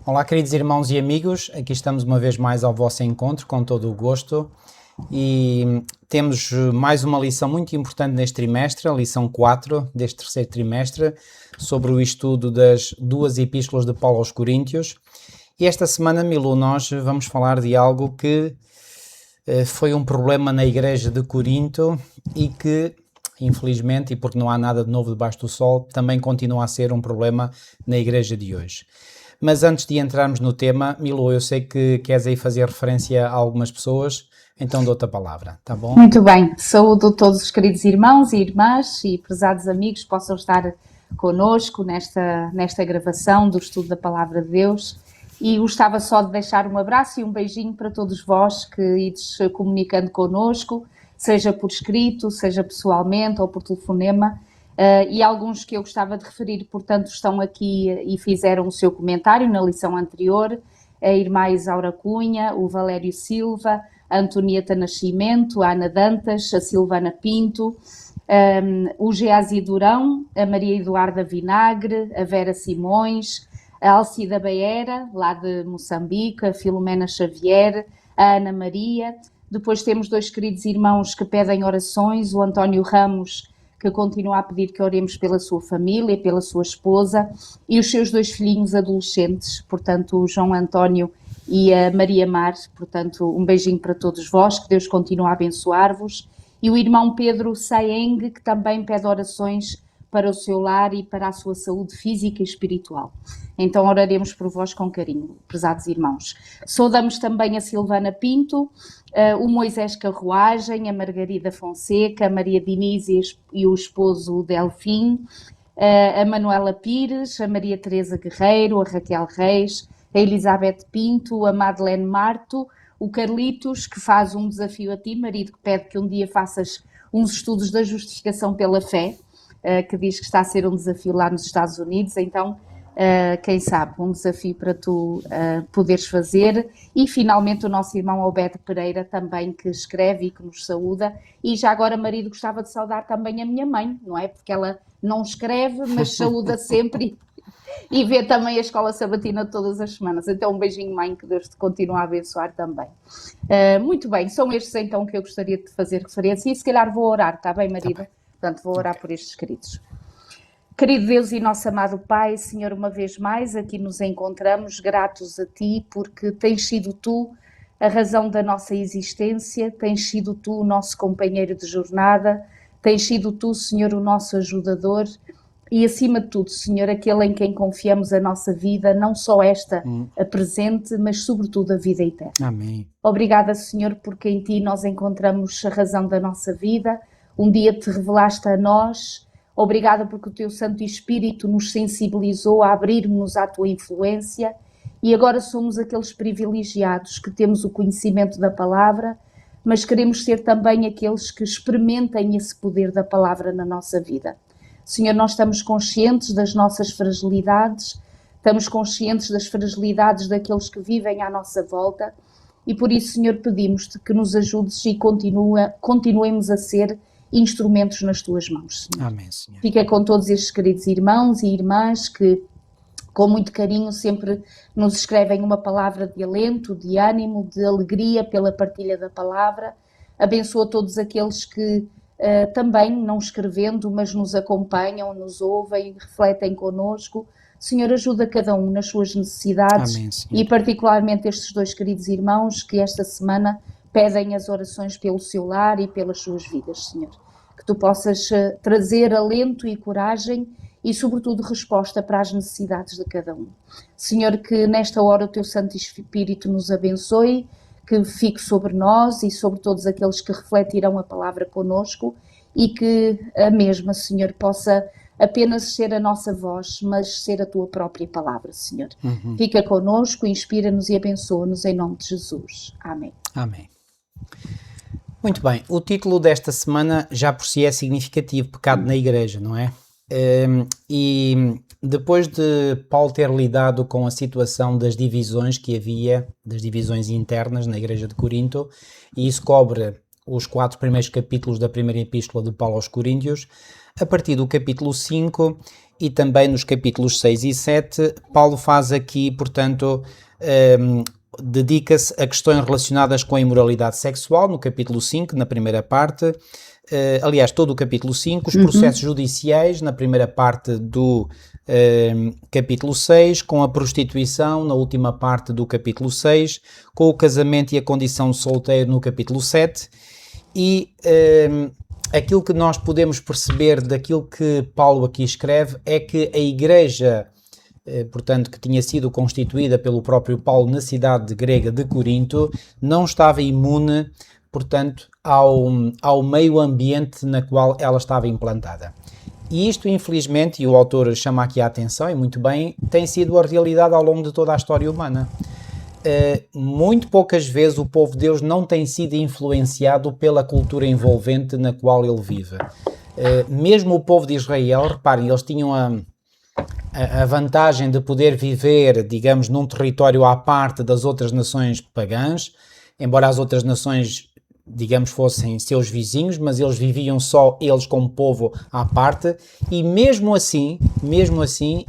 Olá, queridos irmãos e amigos, aqui estamos uma vez mais ao vosso encontro, com todo o gosto, e temos mais uma lição muito importante neste trimestre, a lição 4 deste terceiro trimestre, sobre o estudo das duas epístolas de Paulo aos Coríntios. E esta semana, Milu, nós vamos falar de algo que foi um problema na igreja de Corinto e que, infelizmente, e porque não há nada de novo debaixo do sol, também continua a ser um problema na igreja de hoje. Mas antes de entrarmos no tema, Milu, eu sei que queres aí fazer referência a algumas pessoas, então dou-te a palavra, tá bom? Muito bem, saúdo todos os queridos irmãos e irmãs e prezados amigos que possam estar connosco nesta gravação do estudo da Palavra de Deus. E gostava só de deixar um abraço e um beijinho para todos vós que ides comunicando connosco, seja por escrito, seja pessoalmente ou por telefonema. E alguns que eu gostava de referir, portanto, estão aqui e fizeram o seu comentário na lição anterior: a irmã Isaura Cunha, o Valério Silva, a Antonieta Nascimento, a Ana Dantas, a Silvana Pinto, o Geazi Durão, a Maria Eduarda Vinagre, a Vera Simões, a Alcida Beera, lá de Moçambique, a Filomena Xavier, a Ana Maria. Depois temos dois queridos irmãos que pedem orações, o António Ramos, que continua a pedir que oremos pela sua família, pela sua esposa, e os seus dois filhinhos adolescentes, portanto, o João António e a Maria Mar. Portanto, um beijinho para todos vós, que Deus continue a abençoar-vos. E o irmão Pedro Saeng, que também pede orações para o seu lar e para a sua saúde física e espiritual. Então oraremos por vós com carinho, prezados irmãos. Saudamos também a Silvana Pinto, o Moisés Carruagem, a Margarida Fonseca, a Maria Diniz e o esposo Delfim, a Manuela Pires, a Maria Teresa Guerreiro, a Raquel Reis, a Elizabeth Pinto, a Madeleine Marto, o Carlitos, que faz um desafio a ti, marido, que pede que um dia faças uns estudos da justificação pela fé, que diz que está a ser um desafio lá nos Estados Unidos. Então, quem sabe, um desafio para tu poderes fazer. E finalmente o nosso irmão Alberto Pereira também, que escreve e que nos saúda. E já agora, marido, gostava de saudar também a minha mãe, não é? Porque ela não escreve, mas saúda sempre e vê também a Escola Sabatina todas as semanas. Então um beijinho, mãe, que Deus te continue a abençoar também. Muito bem, são estes então que eu gostaria de fazer referência, e se calhar vou orar, está bem, marido? Tá bem. Portanto, vou orar por estes queridos. Querido Deus e nosso amado Pai, Senhor, uma vez mais aqui nos encontramos, gratos a Ti, porque tens sido Tu a razão da nossa existência, tens sido Tu o nosso companheiro de jornada, tens sido Tu, Senhor, o nosso ajudador e, acima de tudo, Senhor, aquele em quem confiamos a nossa vida, não só esta, a presente, mas sobretudo a vida eterna. Amém. Obrigada, Senhor, porque em Ti nós encontramos a razão da nossa vida. Um dia Te revelaste a nós. Obrigada porque o Teu Santo Espírito nos sensibilizou a abrir-nos à Tua influência, e agora somos aqueles privilegiados que temos o conhecimento da palavra, mas queremos ser também aqueles que experimentem esse poder da palavra na nossa vida. Senhor, nós estamos conscientes das nossas fragilidades, estamos conscientes das fragilidades daqueles que vivem à nossa volta, e por isso, Senhor, pedimos-te que nos ajudes e continuemos a ser instrumentos nas Tuas mãos, Senhor. Amém, Senhor. Fica com todos estes queridos irmãos e irmãs que, com muito carinho, sempre nos escrevem uma palavra de alento, de ânimo, de alegria pela partilha da palavra. Abençoa todos aqueles que também, não escrevendo, mas nos acompanham, nos ouvem, refletem connosco. Senhor, ajuda cada um nas suas necessidades. Amém, Senhor. E particularmente estes dois queridos irmãos que esta semana pedem as orações pelo seu lar e pelas suas vidas, Senhor. Que Tu possas trazer alento e coragem e, sobretudo, resposta para as necessidades de cada um. Senhor, que nesta hora o Teu Santo Espírito nos abençoe, que fique sobre nós e sobre todos aqueles que refletirão a palavra connosco, e que a mesma, Senhor, possa apenas ser a nossa voz, mas ser a Tua própria palavra, Senhor. Fica connosco, inspira-nos e abençoa-nos em nome de Jesus. Amém. Amém. Muito bem, o título desta semana já por si é significativo, pecado na igreja, não é? E depois de Paulo ter lidado com a situação das divisões que havia, das divisões internas na igreja de Corinto, e isso cobre os 4 primeiros capítulos da primeira epístola de Paulo aos Coríntios. A partir do capítulo 5 e também nos capítulos 6 e 7, Paulo faz aqui, portanto, dedica-se a questões relacionadas com a imoralidade sexual, no capítulo 5, na primeira parte. Aliás, todo o capítulo 5, os processos judiciais, na primeira parte do capítulo 6, com a prostituição, na última parte do capítulo 6, com o casamento e a condição de solteiro, no capítulo 7, e aquilo que nós podemos perceber daquilo que Paulo aqui escreve é que a igreja, portanto, que tinha sido constituída pelo próprio Paulo na cidade grega de Corinto, não estava imune, portanto, ao meio ambiente na qual ela estava implantada. E isto, infelizmente, e o autor chama aqui a atenção, e muito bem, tem sido a realidade ao longo de toda a história humana. Muito poucas vezes o povo de Deus não tem sido influenciado pela cultura envolvente na qual ele vive. Mesmo o povo de Israel, reparem, eles tinham a vantagem de poder viver, digamos, num território à parte das outras nações pagãs, embora as outras nações, digamos, fossem seus vizinhos, mas eles viviam só eles como povo à parte, e mesmo assim,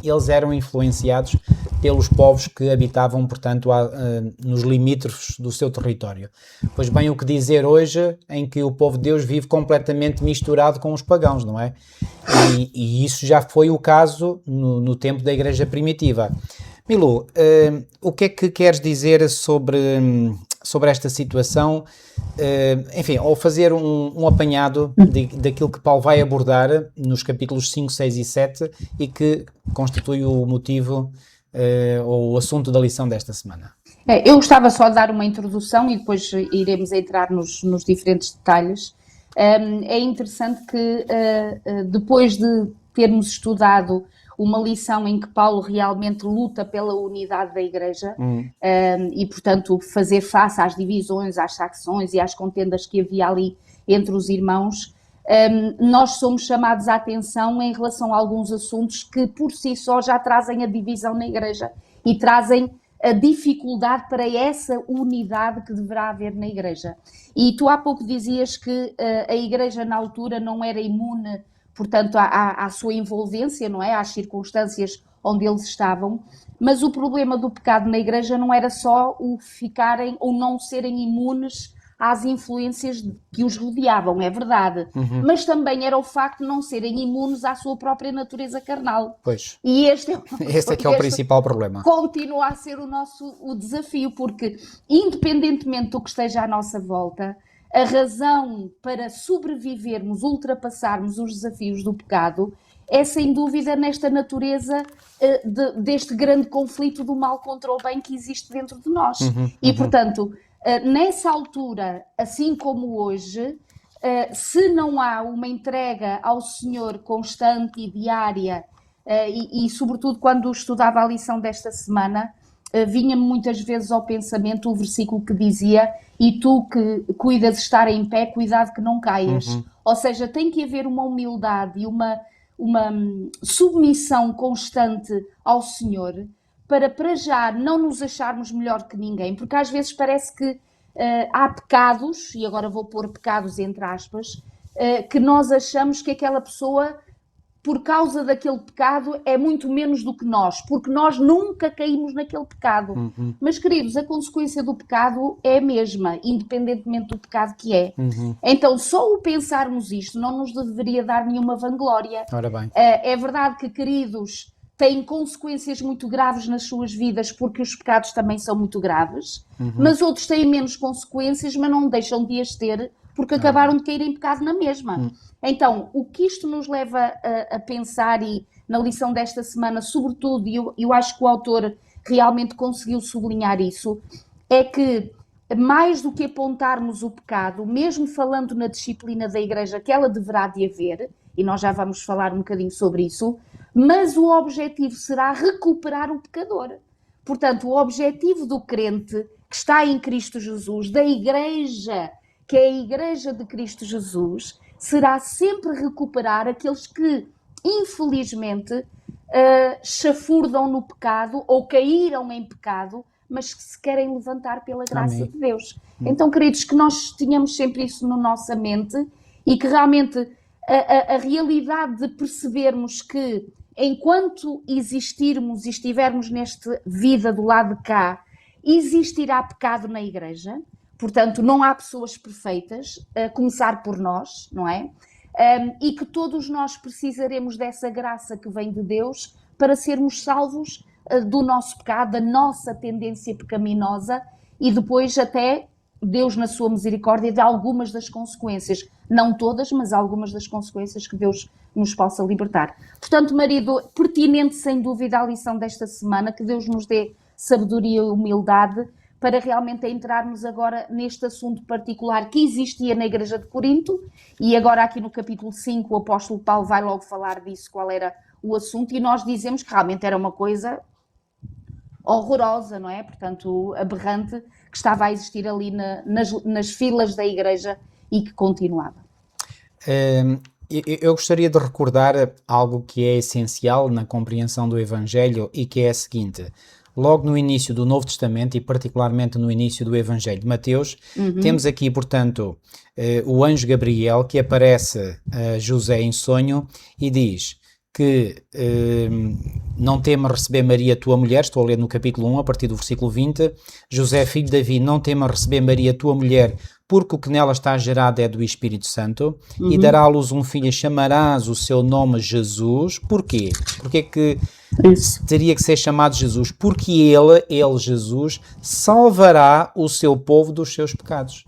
eles eram influenciados pelos povos que habitavam, portanto, nos limítrofes do seu território. Pois bem, o que dizer hoje em que o povo de Deus vive completamente misturado com os pagãos, não é? E isso já foi o caso no tempo da Igreja Primitiva. Milu, o que é que queres dizer sobre esta situação? Enfim, ao fazer um apanhado daquilo que Paulo vai abordar nos capítulos 5, 6 e 7 e que constitui o motivo ou o assunto da lição desta semana. Eu gostava só de dar uma introdução e depois iremos entrar nos diferentes detalhes. É interessante que depois de termos estudado uma lição em que Paulo realmente luta pela unidade da Igreja e, portanto, fazer face às divisões, às facções e às contendas que havia ali entre os irmãos, nós somos chamados à atenção em relação a alguns assuntos que por si só já trazem a divisão na Igreja e trazem a dificuldade para essa unidade que deverá haver na Igreja. E tu há pouco dizias que a Igreja na altura não era imune, portanto, à sua envolvência, não é? Às circunstâncias onde eles estavam, mas o problema do pecado na Igreja não era só o ficarem ou não serem imunes às influências que os rodeavam, é verdade, mas também era o facto de não serem imunes à sua própria natureza carnal. Pois. E este é que é o principal problema. Continua a ser o desafio, porque independentemente do que esteja à nossa volta, a razão para sobrevivermos, ultrapassarmos os desafios do pecado, é sem dúvida nesta natureza deste grande conflito do mal contra o bem que existe dentro de nós. E, portanto, nessa altura, assim como hoje, se não há uma entrega ao Senhor constante e diária, e sobretudo quando estudava a lição desta semana, vinha-me muitas vezes ao pensamento o versículo que dizia: e tu que cuidas de estar em pé, cuidado que não caias. Ou seja, tem que haver uma humildade e uma submissão constante ao Senhor para já não nos acharmos melhor que ninguém, porque às vezes parece que há pecados, e agora vou pôr pecados entre aspas, que nós achamos que aquela pessoa, por causa daquele pecado, é muito menos do que nós, porque nós nunca caímos naquele pecado. Mas, queridos, a consequência do pecado é a mesma, independentemente do pecado que é. Então, só o pensarmos isto não nos deveria dar nenhuma vanglória. Ora bem. É verdade que, queridos, têm consequências muito graves nas suas vidas, porque os pecados também são muito graves, mas outros têm menos consequências, mas não deixam de as ter, porque acabaram de cair em pecado na mesma. Então, o que isto nos leva a pensar, e na lição desta semana, sobretudo, e eu acho que o autor realmente conseguiu sublinhar isso, é que mais do que apontarmos o pecado, mesmo falando na disciplina da Igreja, que ela deverá de haver, e nós já vamos falar um bocadinho sobre isso, mas o objetivo será recuperar o pecador. Portanto, o objetivo do crente que está em Cristo Jesus, da Igreja, que é a Igreja de Cristo Jesus, será sempre recuperar aqueles que, infelizmente, chafurdam no pecado ou caíram em pecado mas que se querem levantar pela graça Amém. de Deus. Então, queridos, que nós tenhamos sempre isso na nossa mente e que realmente a realidade de percebermos que enquanto existirmos e estivermos nesta vida do lado de cá, existirá pecado na igreja, portanto não há pessoas perfeitas, a começar por nós, não é? E que todos nós precisaremos dessa graça que vem de Deus para sermos salvos do nosso pecado, da nossa tendência pecaminosa e depois até Deus na sua misericórdia de algumas das consequências, não todas, mas algumas das consequências que Deus nos possa libertar. Portanto, marido, pertinente sem dúvida a lição desta semana, que Deus nos dê sabedoria e humildade para realmente entrarmos agora neste assunto particular que existia na Igreja de Corinto, e agora aqui no capítulo 5 o apóstolo Paulo vai logo falar disso, qual era o assunto, e nós dizemos que realmente era uma coisa horrorosa, não é? Portanto, aberrante, que estava a existir ali nas filas da Igreja e que continuava. Eu gostaria de recordar algo que é essencial na compreensão do Evangelho e que é a seguinte: logo no início do Novo Testamento e particularmente no início do Evangelho de Mateus, temos aqui, portanto, o anjo Gabriel que aparece a José em sonho e diz que não temas receber Maria, tua mulher, estou a ler no capítulo 1, a partir do versículo 20, José, filho de Davi, não temas receber Maria, tua mulher, porque o que nela está gerado é do Espírito Santo, e dará à luz um filho, e chamarás o seu nome Jesus. Porquê? Porquê que teria que ser chamado Jesus? Porque ele, Jesus, salvará o seu povo dos seus pecados.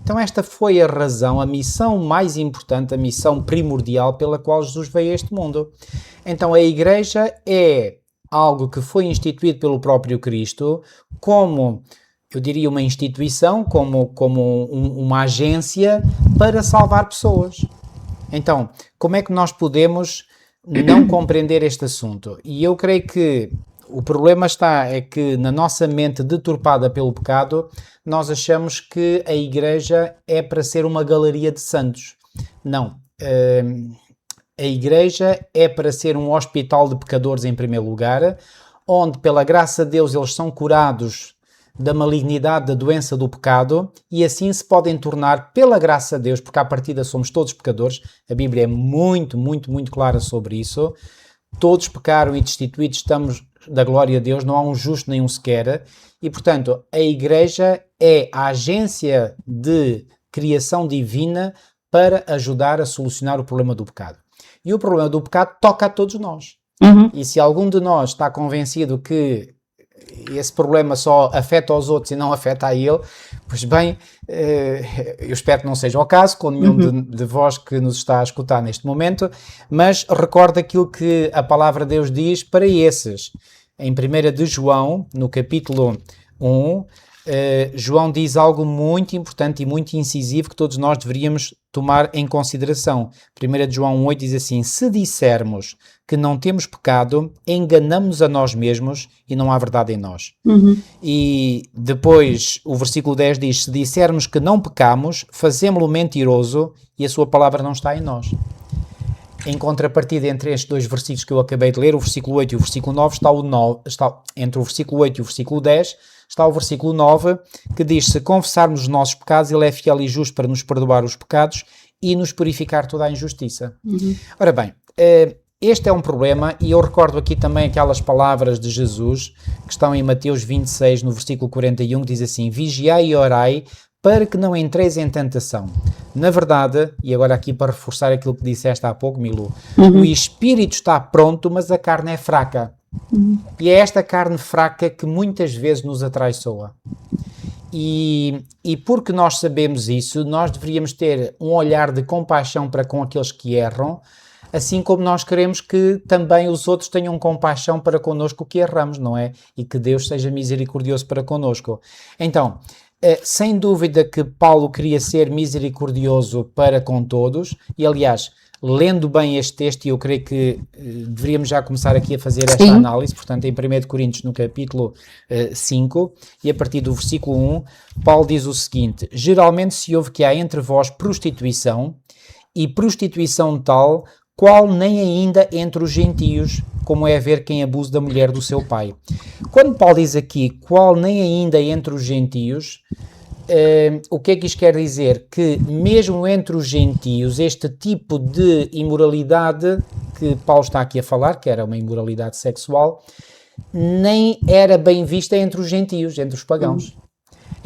Então esta foi a razão, a missão mais importante, a missão primordial pela qual Jesus veio a este mundo. Então a Igreja é algo que foi instituído pelo próprio Cristo como, eu diria, uma instituição, como uma agência para salvar pessoas. Então, como é que nós podemos não compreender este assunto? E eu creio que o problema é que na nossa mente deturpada pelo pecado, nós achamos que a Igreja é para ser uma galeria de santos. Não. A Igreja é para ser um hospital de pecadores em primeiro lugar, onde pela graça de Deus eles são curados da malignidade, da doença do pecado, e assim se podem tornar, pela graça de Deus, porque à partida somos todos pecadores, a Bíblia é muito, muito, muito clara sobre isso. Todos pecaram e destituídos estamos da glória de Deus, não há um justo nem um sequer, e portanto a Igreja é a agência de criação divina para ajudar a solucionar o problema do pecado. E o problema do pecado toca a todos nós. E se algum de nós está convencido que esse problema só afeta aos outros e não afeta a ele, pois bem, eu espero que não seja o caso com nenhum de vós que nos está a escutar neste momento, mas recorda aquilo que a palavra de Deus diz para esses. Em 1 de João, no capítulo 1, João diz algo muito importante e muito incisivo que todos nós deveríamos tomar em consideração. 1 de João 1,8 diz assim: se dissermos que não temos pecado, enganamos-nos a nós mesmos e não há verdade em nós. E depois o versículo 10 diz: se dissermos que não pecamos, fazemo-lo mentiroso e a sua palavra não está em nós. Em contrapartida, entre estes dois versículos que eu acabei de ler, o versículo 8 e o versículo 9, entre o versículo 8 e o versículo 10, está o versículo 9, que diz: se confessarmos os nossos pecados, ele é fiel e justo para nos perdoar os pecados e nos purificar toda a injustiça. Ora bem, este é um problema, e eu recordo aqui também aquelas palavras de Jesus, que estão em Mateus 26, no versículo 41, que diz assim: vigiai e orai, para que não entreis em tentação. Na verdade, e agora aqui para reforçar aquilo que disseste há pouco, Milu, o espírito está pronto, mas a carne é fraca. E é esta carne fraca que muitas vezes nos atraiçoa. E porque nós sabemos isso, nós deveríamos ter um olhar de compaixão para com aqueles que erram, assim como nós queremos que também os outros tenham compaixão para connosco que erramos, não é? E que Deus seja misericordioso para connosco. Então, sem dúvida que Paulo queria ser misericordioso para com todos, e aliás, lendo bem este texto, e eu creio que deveríamos já começar aqui a fazer esta análise, portanto em 1 de Coríntios no capítulo 5, e a partir do versículo 1, Paulo diz o seguinte: geralmente se ouve que há entre vós prostituição, e prostituição tal, qual nem ainda entre os gentios, como é haver quem abuse da mulher do seu pai. Quando Paulo diz aqui, qual nem ainda entre os gentios, o que é que isto quer dizer? Que mesmo entre os gentios, este tipo de imoralidade que Paulo está aqui a falar, que era uma imoralidade sexual, nem era bem vista entre os gentios, entre os pagãos.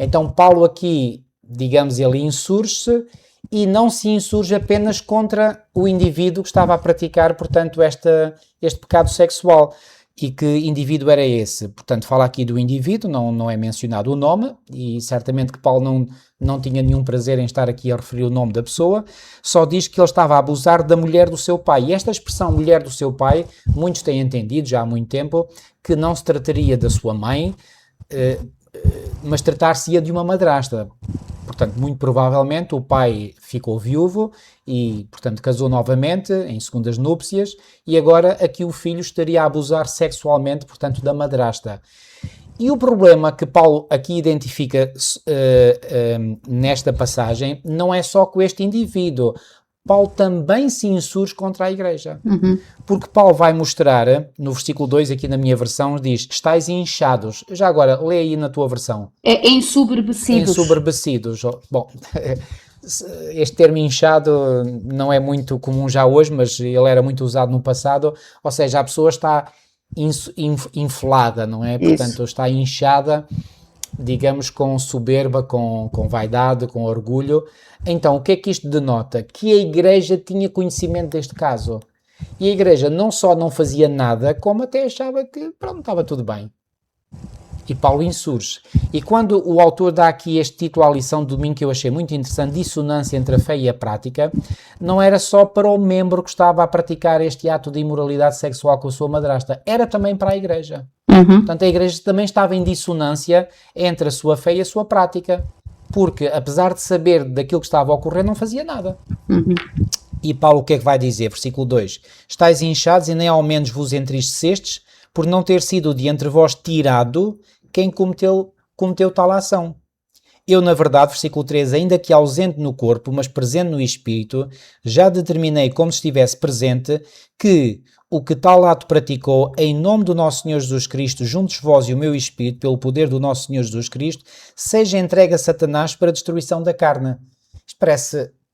Então Paulo aqui, digamos, ele insurge-se e não se insurge apenas contra o indivíduo que estava a praticar, portanto, este pecado sexual. E que indivíduo era esse? Portanto, fala aqui do indivíduo, não é mencionado o nome, e certamente que Paulo não tinha nenhum prazer em estar aqui a referir o nome da pessoa, só diz que ele estava a abusar da mulher do seu pai. E esta expressão mulher do seu pai, muitos têm entendido já há muito tempo, que não se trataria da sua mãe, mas tratar-se-ia de uma madrasta. Portanto, muito provavelmente o pai ficou viúvo e, portanto, casou novamente em segundas núpcias e agora aqui o filho estaria a abusar sexualmente, portanto, da madrasta. E o problema que Paulo aqui identifica nesta passagem não é só com este indivíduo. Paulo também se insurge contra a igreja. Porque Paulo vai mostrar, no versículo 2 aqui na minha versão, diz que estáis inchados. Já agora, lê aí na tua versão. É ensoberbecidos. Ensoberbecidos. Bom, este termo inchado não é muito comum já hoje, mas ele era muito usado no passado. Ou seja, a pessoa está inflada, não é? Portanto, está inchada, digamos, com soberba, com vaidade, com orgulho. Então, o que é que isto denota? Que a igreja tinha conhecimento deste caso. E a igreja não só não fazia nada, como até achava que, pronto, estava tudo bem. E Paulo insurge. E quando o autor dá aqui este título à lição de domingo, que eu achei muito interessante, dissonância entre a fé e a prática, não era só para o membro que estava a praticar este ato de imoralidade sexual com a sua madrasta, era também para a igreja. Portanto, a igreja também estava em dissonância entre a sua fé e a sua prática, porque apesar de saber daquilo que estava a ocorrer, não fazia nada. E Paulo o que é que vai dizer? Versículo 2: estáis inchados e nem ao menos vos entristecestes por não ter sido de entre vós tirado quem cometeu tal ação. Eu, na verdade, versículo 3, ainda que ausente no corpo, mas presente no espírito, já determinei como se estivesse presente que o que tal ato praticou, em nome do nosso Senhor Jesus Cristo, juntos vós e o meu espírito, pelo poder do nosso Senhor Jesus Cristo, seja entregue a Satanás para a destruição da carne. Isto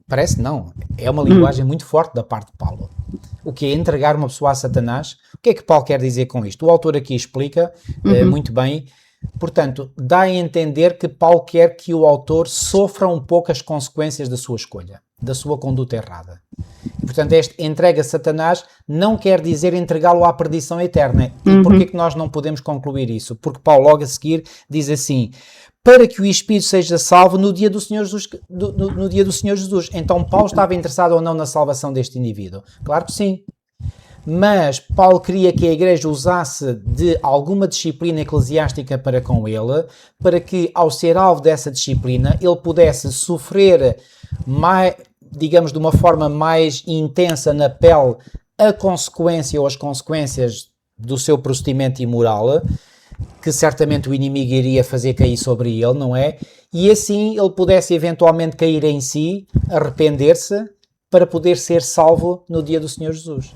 parece não, é uma linguagem muito forte da parte de Paulo. O que é entregar uma pessoa a Satanás? O que é que Paulo quer dizer com isto? O autor aqui explica muito bem. Portanto, dá a entender que Paulo quer que o autor sofra um pouco as consequências da sua escolha, da sua conduta errada. E, portanto, este entrega a Satanás não quer dizer entregá-lo à perdição eterna. E porquê que nós não podemos concluir isso? Porque Paulo logo a seguir diz assim: para que o Espírito seja salvo no dia do Senhor Jesus. No dia do Senhor Jesus. Então Paulo estava interessado ou não na salvação deste indivíduo? Claro que sim. Mas Paulo queria que a igreja usasse de alguma disciplina eclesiástica para com ele, para que, ao ser alvo dessa disciplina, ele pudesse sofrer, mais, digamos, de uma forma mais intensa na pele a consequência ou as consequências do seu procedimento imoral, que certamente o inimigo iria fazer cair sobre ele, não é? E assim ele pudesse eventualmente cair em si, arrepender-se, para poder ser salvo no dia do Senhor Jesus.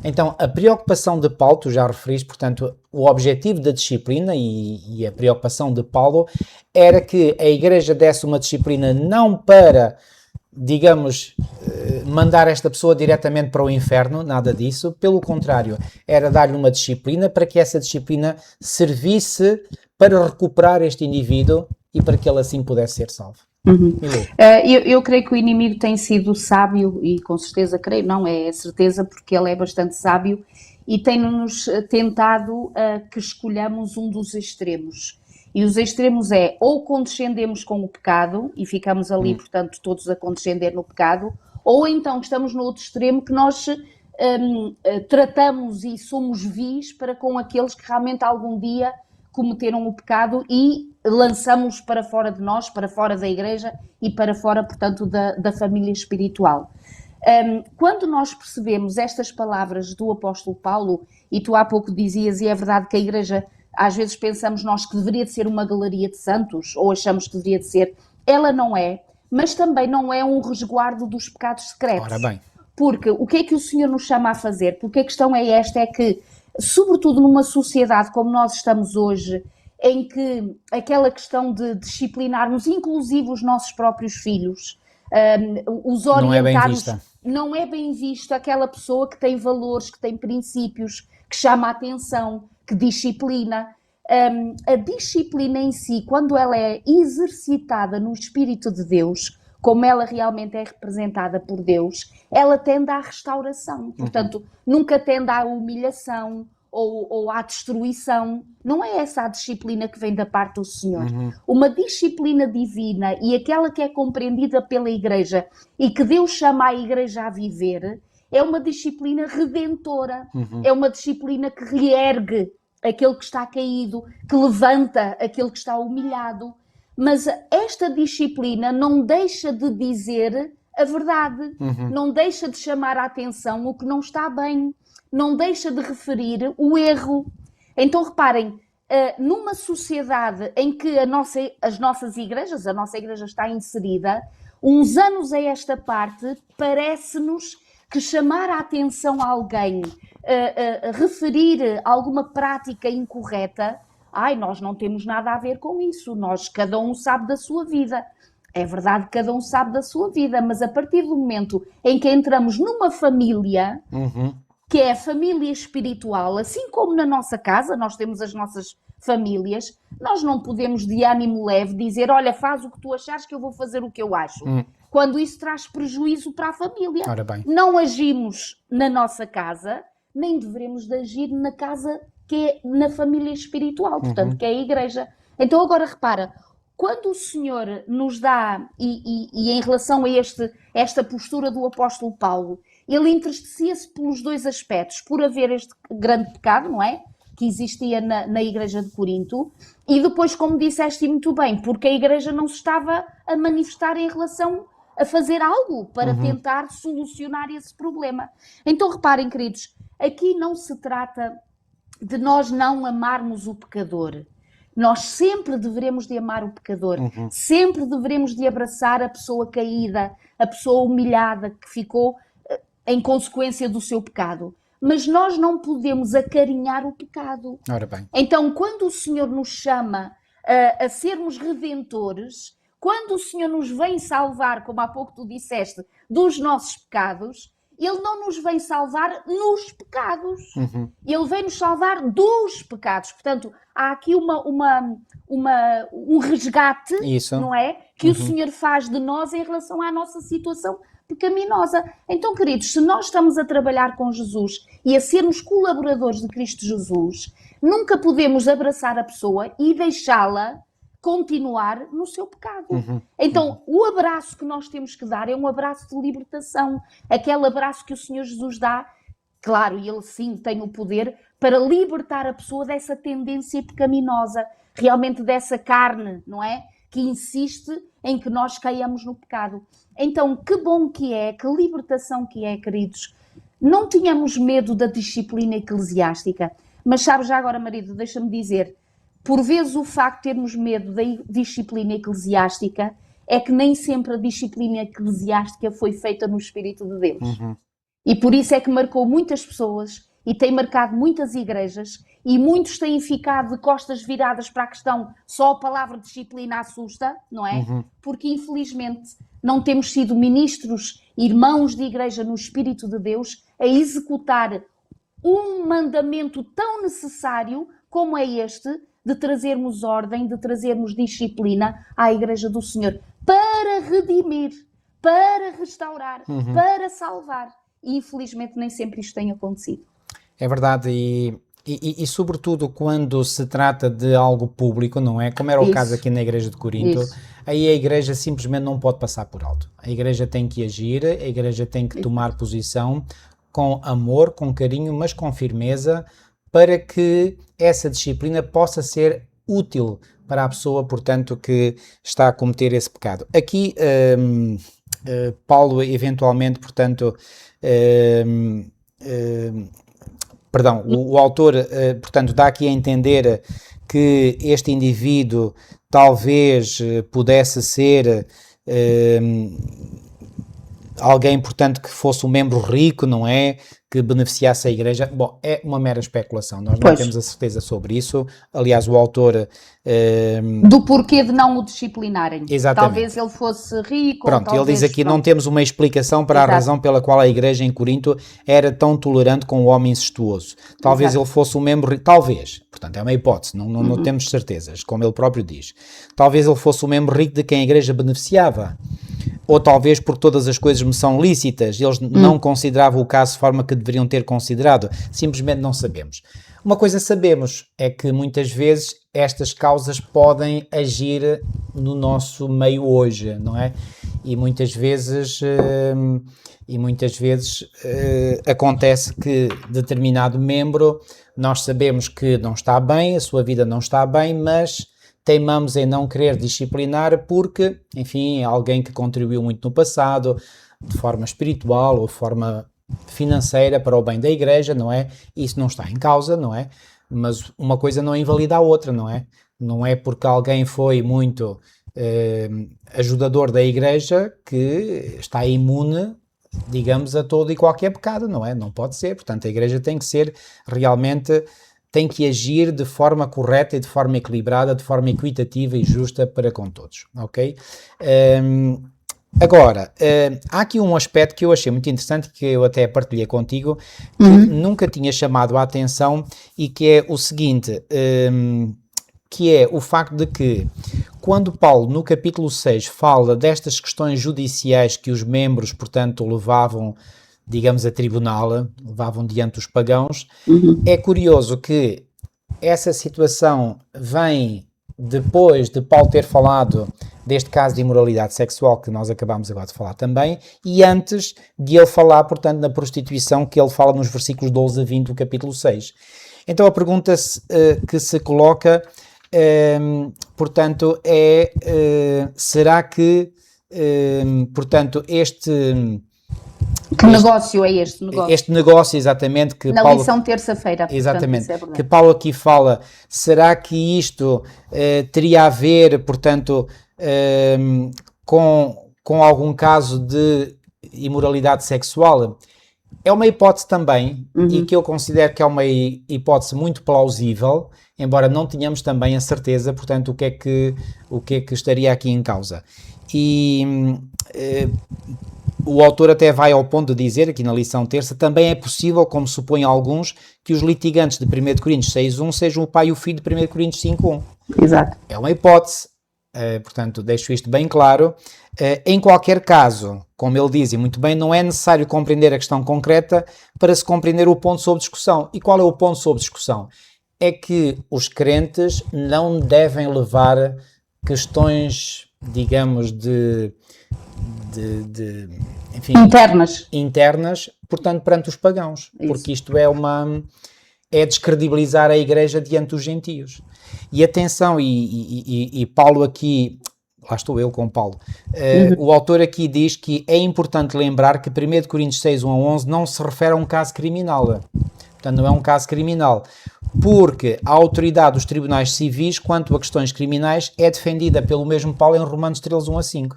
Então, a preocupação de Paulo, tu já referiste, portanto, o objetivo da disciplina e a preocupação de Paulo era que a igreja desse uma disciplina não para, digamos, mandar esta pessoa diretamente para o inferno, nada disso. Pelo contrário, era dar-lhe uma disciplina para que essa disciplina servisse para recuperar este indivíduo e para que ele assim pudesse ser salvo. Eu creio que o inimigo tem sido sábio e com certeza creio, não é certeza, porque ele é bastante sábio e tem-nos tentado que escolhamos um dos extremos. E os extremos é ou condescendemos com o pecado e ficamos ali, portanto, todos a condescender no pecado, ou então estamos no outro extremo que nós tratamos e somos vis para com aqueles que realmente algum dia cometeram o pecado e lançamos para fora de nós, para fora da igreja e para fora, portanto, da família espiritual. Quando nós percebemos estas palavras do apóstolo Paulo, e tu há pouco dizias, e é verdade que a igreja, às vezes pensamos nós que deveria de ser uma galeria de santos, ou achamos que deveria de ser, ela não é, mas também não é um resguardo dos pecados secretos. Ora bem. Porque o que é que o Senhor nos chama a fazer? Porque a questão é esta, é que sobretudo numa sociedade como nós estamos hoje, em que aquela questão de disciplinarmos, inclusive os nossos próprios filhos, os Não é bem orientarmos, vista. não é bem visto aquela pessoa que tem valores, que tem princípios, que chama a atenção, que disciplina. A disciplina em si, quando ela é exercitada no Espírito de Deus, como ela realmente é representada por Deus, ela tende à restauração. Portanto, nunca tende à humilhação ou à destruição. Não é essa a disciplina que vem da parte do Senhor. Uma disciplina divina e aquela que é compreendida pela Igreja e que Deus chama a Igreja a viver, é uma disciplina redentora. É uma disciplina que reergue aquele que está caído, que levanta aquele que está humilhado. Mas esta disciplina não deixa de dizer a verdade, não deixa de chamar a atenção o que não está bem, não deixa de referir o erro. Então reparem, numa sociedade em que as nossas igrejas, a nossa igreja está inserida, uns anos a esta parte, parece-nos que chamar a atenção a alguém, referir alguma prática incorreta, nós não temos nada a ver com isso, cada um sabe da sua vida. É verdade que cada um sabe da sua vida, mas a partir do momento em que entramos numa família, que é a família espiritual, assim como na nossa casa, nós temos as nossas famílias, nós não podemos de ânimo leve dizer, olha, faz o que tu achares que eu vou fazer o que eu acho. Quando isso traz prejuízo para a família. Ora bem. Não agimos na nossa casa, nem devemos de agir na casa que é na família espiritual, portanto, que é a igreja. Então agora repara, quando o Senhor nos dá, e em relação a esta postura do apóstolo Paulo, ele entristecia-se pelos dois aspectos, por haver este grande pecado, não é? Que existia na igreja de Corinto, e depois, como disseste muito bem, porque a igreja não se estava a manifestar em relação a fazer algo para tentar solucionar esse problema. Então reparem, queridos, aqui não se trata de nós não amarmos o pecador. Nós sempre deveremos de amar o pecador, sempre deveremos de abraçar a pessoa caída, a pessoa humilhada que ficou em consequência do seu pecado. Mas nós não podemos acarinhar o pecado. Ora bem. Então, quando o Senhor nos chama a sermos redentores, quando o Senhor nos vem salvar, como há pouco tu disseste, dos nossos pecados, Ele não nos vem salvar nos pecados. Ele vem nos salvar dos pecados. Portanto, há aqui um resgate, Isso. não é? Que o Senhor faz de nós em relação à nossa situação pecaminosa. Então, queridos, se nós estamos a trabalhar com Jesus e a sermos colaboradores de Cristo Jesus, nunca podemos abraçar a pessoa e deixá-la continuar no seu pecado. Então, o abraço que nós temos que dar é um abraço de libertação. Aquele abraço que o Senhor Jesus dá, claro, e Ele sim tem o poder para libertar a pessoa dessa tendência pecaminosa, realmente dessa carne, não é? Que insiste em que nós caiamos no pecado. Então, que bom que libertação que é, queridos. Não tínhamos medo da disciplina eclesiástica, mas sabe já agora, marido, deixa-me dizer, por vezes o facto de termos medo da disciplina eclesiástica é que nem sempre a disciplina eclesiástica foi feita no Espírito de Deus. E por isso é que marcou muitas pessoas e tem marcado muitas igrejas e muitos têm ficado de costas viradas para a questão só a palavra disciplina assusta, não é? Porque infelizmente não temos sido ministros, irmãos de igreja no Espírito de Deus a executar um mandamento tão necessário como é este, de trazermos ordem, de trazermos disciplina à Igreja do Senhor, para redimir, para restaurar, para salvar. E infelizmente nem sempre isto tem acontecido. É verdade, e sobretudo quando se trata de algo público, não é? Como era o caso aqui na Igreja de Corinto, aí a Igreja simplesmente não pode passar por alto. A Igreja tem que agir, a Igreja tem que tomar posição com amor, com carinho, mas com firmeza, para que essa disciplina possa ser útil para a pessoa, portanto, que está a cometer esse pecado. Aqui, Paulo, eventualmente, portanto, o autor, portanto, dá aqui a entender que este indivíduo talvez pudesse ser alguém, portanto, que fosse um membro rico, não é? Que beneficiasse a igreja. Bom, é uma mera especulação, nós não temos a certeza sobre isso. Aliás, o autor... do porquê de não o disciplinarem. Exatamente. Talvez ele fosse rico. Pronto, talvez, ele diz aqui, pronto. não temos uma explicação para a razão pela qual a igreja em Corinto era tão tolerante com o homem incestuoso. Talvez ele fosse um membro rico, talvez, portanto é uma hipótese, não temos certezas, como ele próprio diz. Talvez ele fosse um membro rico de quem a igreja beneficiava. Ou talvez porque todas as coisas me são lícitas, eles não consideravam o caso de forma que deveriam ter considerado. Simplesmente não sabemos. Uma coisa sabemos é que muitas vezes estas causas podem agir no nosso meio hoje, não é? E muitas vezes acontece que determinado membro, nós sabemos que não está bem, a sua vida não está bem, mas teimamos em não querer disciplinar porque, enfim, é alguém que contribuiu muito no passado, de forma espiritual ou de forma financeira para o bem da igreja, não é? Isso não está em causa, não é? Mas uma coisa não invalida a outra, não é? Não é porque alguém foi muito ajudador da igreja que está imune, digamos, a todo e qualquer pecado, não é? Não pode ser. Portanto, a igreja tem que ser realmente... tem que agir de forma correta e de forma equilibrada, de forma equitativa e justa para com todos, ok? Agora, há aqui um aspecto que eu achei muito interessante, que eu até partilhei contigo, que nunca tinha chamado a atenção e que é o seguinte, que é o facto de que quando Paulo, no capítulo 6, fala destas questões judiciais que os membros, portanto, levavam, digamos, a tribunal, levavam diante dos pagãos, é curioso que essa situação vem depois de Paulo ter falado deste caso de imoralidade sexual que nós acabamos agora de falar também, e antes de ele falar, portanto, na prostituição que ele fala nos versículos 12 a 20 do capítulo 6. Então a pergunta que se coloca, portanto, é, será que, portanto, que negócio é este negócio? Este negócio, exatamente, que na Paulo... lição terça-feira. Exatamente, portanto, que Paulo aqui fala, será que isto teria a ver, portanto, com algum caso de imoralidade sexual? É uma hipótese também, e que eu considero que é uma hipótese muito plausível, embora não tenhamos também a certeza, portanto, o que é que estaria aqui em causa. E... o autor até vai ao ponto de dizer, aqui na lição terça, também é possível, como supõem alguns, que os litigantes de 1 Coríntios 6.1 sejam o pai e o filho de 1 Coríntios 5.1. Exato. É uma hipótese, portanto, deixo isto bem claro. Em qualquer caso, como ele diz, e muito bem, não é necessário compreender a questão concreta para se compreender o ponto sob discussão. E qual é o ponto sob discussão? É que os crentes não devem levar questões, digamos, enfim, internas, portanto, perante os pagãos, porque isto é descredibilizar a igreja diante dos gentios. E atenção, e Paulo aqui, lá estou eu com Paulo, o autor aqui diz que é importante lembrar que 1 Coríntios 6, 1 a 11 não se refere a um caso criminal, portanto não é um caso criminal, porque a autoridade dos tribunais civis quanto a questões criminais é defendida pelo mesmo Paulo em Romanos 13, 1 a 5.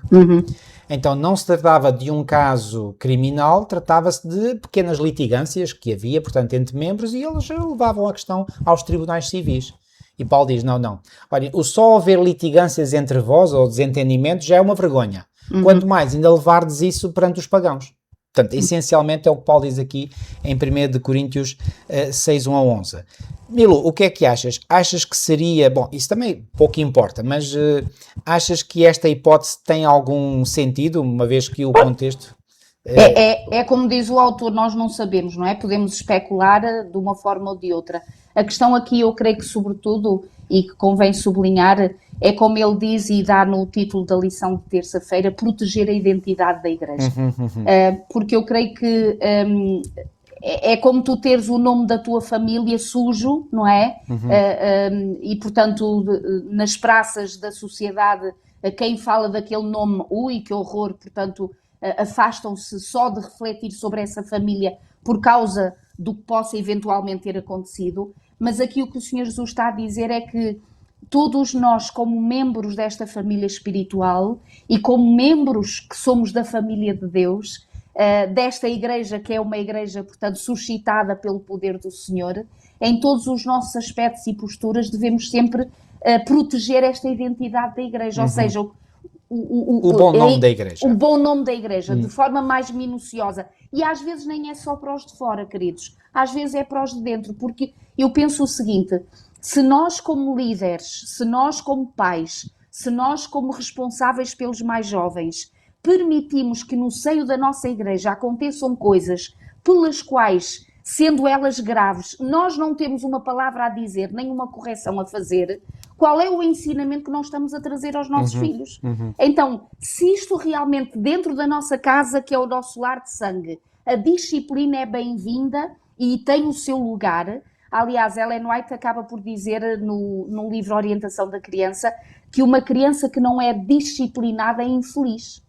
Então não se tratava de um caso criminal, tratava-se de pequenas litigâncias que havia, portanto, entre membros, e eles levavam a questão aos tribunais civis. E Paulo diz, não. Olha, o só haver litigâncias entre vós, ou desentendimentos, já é uma vergonha. Quanto mais ainda levardes isso perante os pagãos. Portanto, essencialmente é o que Paulo diz aqui em 1 Coríntios 6, 1 a 11. Milo, o que é que achas? Achas que seria... Bom, isso também pouco importa, mas achas que esta hipótese tem algum sentido, uma vez que o contexto... É como diz o autor, nós não sabemos, não é? Podemos especular de uma forma ou de outra. A questão aqui, eu creio que sobretudo, e que convém sublinhar, é como ele diz e dá no título da lição de terça-feira, proteger a identidade da igreja. Porque eu creio que é como tu teres o nome da tua família sujo, não é? E, portanto, nas praças da sociedade, quem fala daquele nome, ui, que horror, portanto, afastam-se só de refletir sobre essa família por causa do que possa eventualmente ter acontecido. Mas aqui o que o Senhor Jesus está a dizer é que todos nós, como membros desta família espiritual e como membros que somos da família de Deus, desta igreja, que é uma igreja, portanto, suscitada pelo poder do Senhor, em todos os nossos aspectos e posturas devemos sempre proteger esta identidade da igreja, ou seja, o bom nome da igreja. O bom nome da igreja, de forma mais minuciosa. E às vezes nem é só para os de fora, queridos. Às vezes é para os de dentro, porque eu penso o seguinte, se nós como líderes, se nós como pais, se nós como responsáveis pelos mais jovens, permitimos que no seio da nossa igreja aconteçam coisas pelas quais, sendo elas graves, nós não temos uma palavra a dizer, nem uma correção a fazer, qual é o ensinamento que nós estamos a trazer aos nossos filhos? Então, se isto realmente dentro da nossa casa, que é o nosso lar de sangue, a disciplina é bem-vinda e tem o seu lugar. Aliás, Ellen White acaba por dizer no livro Orientação da Criança que uma criança que não é disciplinada é infeliz.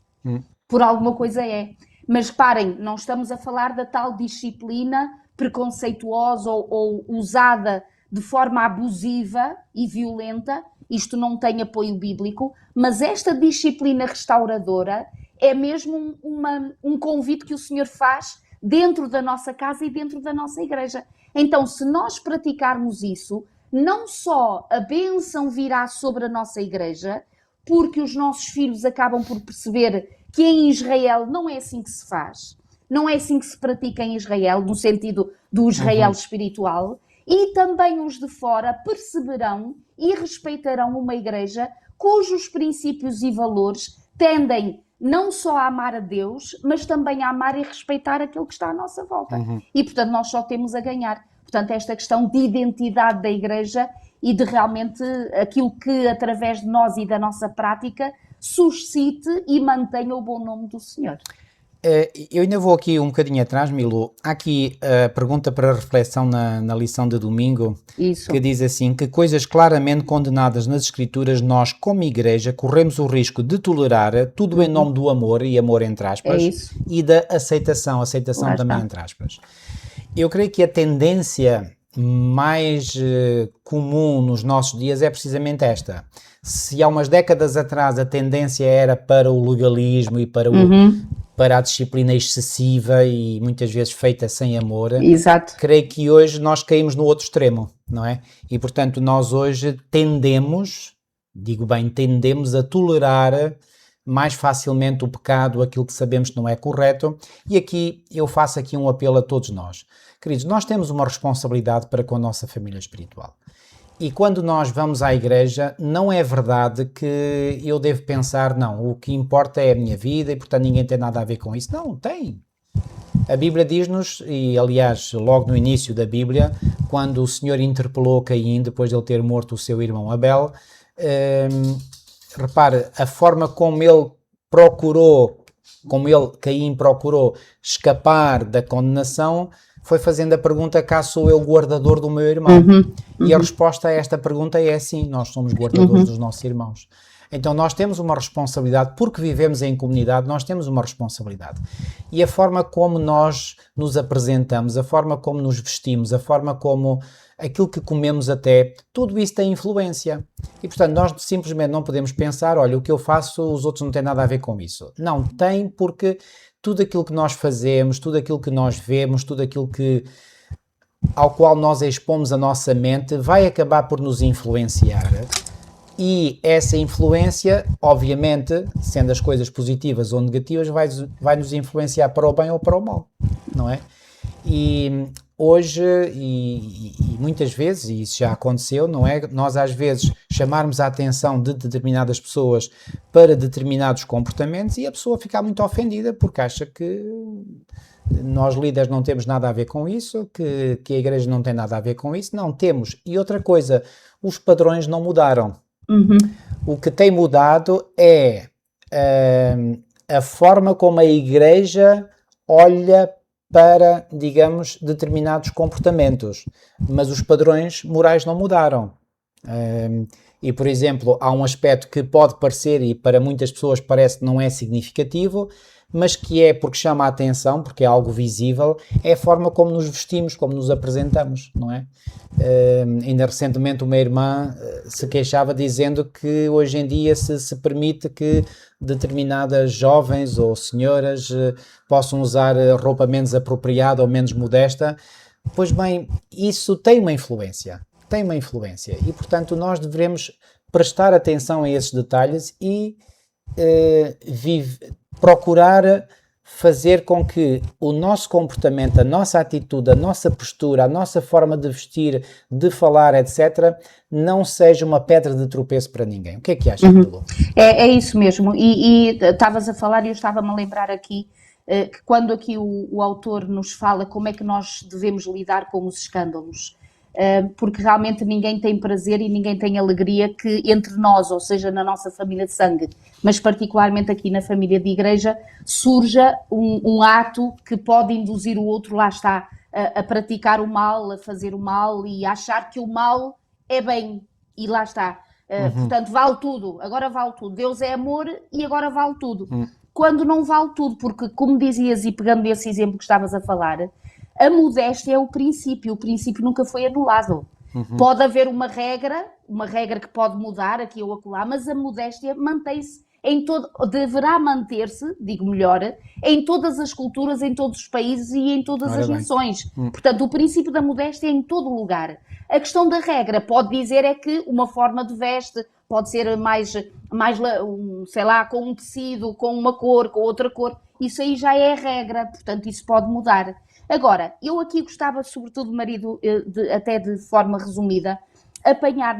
Por alguma coisa é. Mas parem, não estamos a falar da tal disciplina preconceituosa ou usada de forma abusiva e violenta, isto não tem apoio bíblico, mas esta disciplina restauradora é mesmo um convite que o Senhor faz dentro da nossa casa e dentro da nossa igreja. Então, se nós praticarmos isso, não só a bênção virá sobre a nossa igreja, porque os nossos filhos acabam por perceber que em Israel não é assim que se faz, não é assim que se pratica em Israel, no sentido do Israel espiritual, e também os de fora perceberão e respeitarão uma igreja cujos princípios e valores tendem não só a amar a Deus, mas também a amar e respeitar aquilo que está à nossa volta. E, portanto, nós só temos a ganhar. Portanto, esta questão de identidade da igreja e de realmente aquilo que, através de nós e da nossa prática, suscite e mantenha o bom nome do Senhor. Eu ainda vou aqui um bocadinho atrás, Milu. Há aqui a pergunta para reflexão na lição de domingo. Isso. Que diz assim, que coisas claramente condenadas nas Escrituras nós, como igreja, corremos o risco de tolerar tudo em nome do amor, e amor entre aspas, e da aceitação também entre aspas. Eu creio que a tendência mais comum nos nossos dias é precisamente esta. Se há umas décadas atrás a tendência era para o legalismo e para a disciplina excessiva e muitas vezes feita sem amor, Exato. Creio que hoje nós caímos no outro extremo, não é? E portanto nós hoje tendemos a tolerar mais facilmente o pecado, aquilo que sabemos que não é correto, e aqui eu faço aqui um apelo a todos nós. Queridos, nós temos uma responsabilidade para com a nossa família espiritual. E quando nós vamos à igreja, não é verdade que eu devo pensar, não, o que importa é a minha vida e portanto ninguém tem nada a ver com isso. Não, tem. A Bíblia diz-nos, e aliás logo no início da Bíblia, quando o Senhor interpelou Caim, depois de ele ter morto o seu irmão Abel, repare, a forma como Caim procurou escapar da condenação, foi fazendo a pergunta, cá sou eu guardador do meu irmão? E a resposta a esta pergunta é sim, nós somos guardadores dos nossos irmãos. Então nós temos uma responsabilidade, porque vivemos em comunidade, nós temos uma responsabilidade. E a forma como nós nos apresentamos, a forma como nos vestimos, a forma como aquilo que comemos até, tudo isso tem influência. E portanto nós simplesmente não podemos pensar, olha, o que eu faço, os outros não têm nada a ver com isso. Não, tem, porque tudo aquilo que nós fazemos, tudo aquilo que nós vemos, tudo aquilo ao qual nós expomos a nossa mente, vai acabar por nos influenciar. E essa influência, obviamente, sendo as coisas positivas ou negativas, vai nos influenciar para o bem ou para o mal, não é? E hoje, e muitas vezes, e isso já aconteceu, não é? Nós às vezes chamarmos a atenção de determinadas pessoas para determinados comportamentos e a pessoa ficar muito ofendida porque acha que nós líderes não temos nada a ver com isso, que a igreja não tem nada a ver com isso. Não, temos. E outra coisa, os padrões não mudaram. O que tem mudado é a forma como a igreja olha para, digamos, determinados comportamentos, mas os padrões morais não mudaram. E, por exemplo, há um aspecto que pode parecer, e para muitas pessoas parece que não é significativo, mas que é porque chama a atenção, porque é algo visível, é a forma como nos vestimos, como nos apresentamos, não é? Ainda recentemente uma irmã se queixava dizendo que hoje em dia se permite que determinadas jovens ou senhoras possam usar roupa menos apropriada ou menos modesta. Pois bem, isso tem uma influência, e portanto nós devemos prestar atenção a esses detalhes e procurar fazer com que o nosso comportamento, a nossa atitude, a nossa postura, a nossa forma de vestir, de falar, etc., não seja uma pedra de tropeço para ninguém. O que é que achas, Lu? É isso mesmo. E estavas a falar e eu estava-me a lembrar aqui que quando aqui o autor nos fala como é que nós devemos lidar com os escândalos, porque realmente ninguém tem prazer e ninguém tem alegria que entre nós, ou seja, na nossa família de sangue, mas particularmente aqui na família de igreja, surja um ato que pode induzir o outro, lá está, a praticar o mal, a fazer o mal e a achar que o mal é bem, e lá está. Portanto, vale tudo, agora vale tudo. Deus é amor e agora vale tudo. Quando não vale tudo, porque, como dizias, e pegando esse exemplo que estavas a falar, a modéstia é o princípio nunca foi anulado. Pode haver uma regra que pode mudar aqui ou acolá, mas a modéstia mantém-se deverá manter-se, digo melhor, em todas as culturas, em todos os países e em todas as nações. Portanto, o princípio da modéstia é em todo lugar. A questão da regra pode dizer é que uma forma de veste pode ser mais sei lá, com um tecido, com uma cor, com outra cor. Isso aí já é a regra, portanto, isso pode mudar. Agora, eu aqui gostava, sobretudo, marido, até de forma resumida, apanhar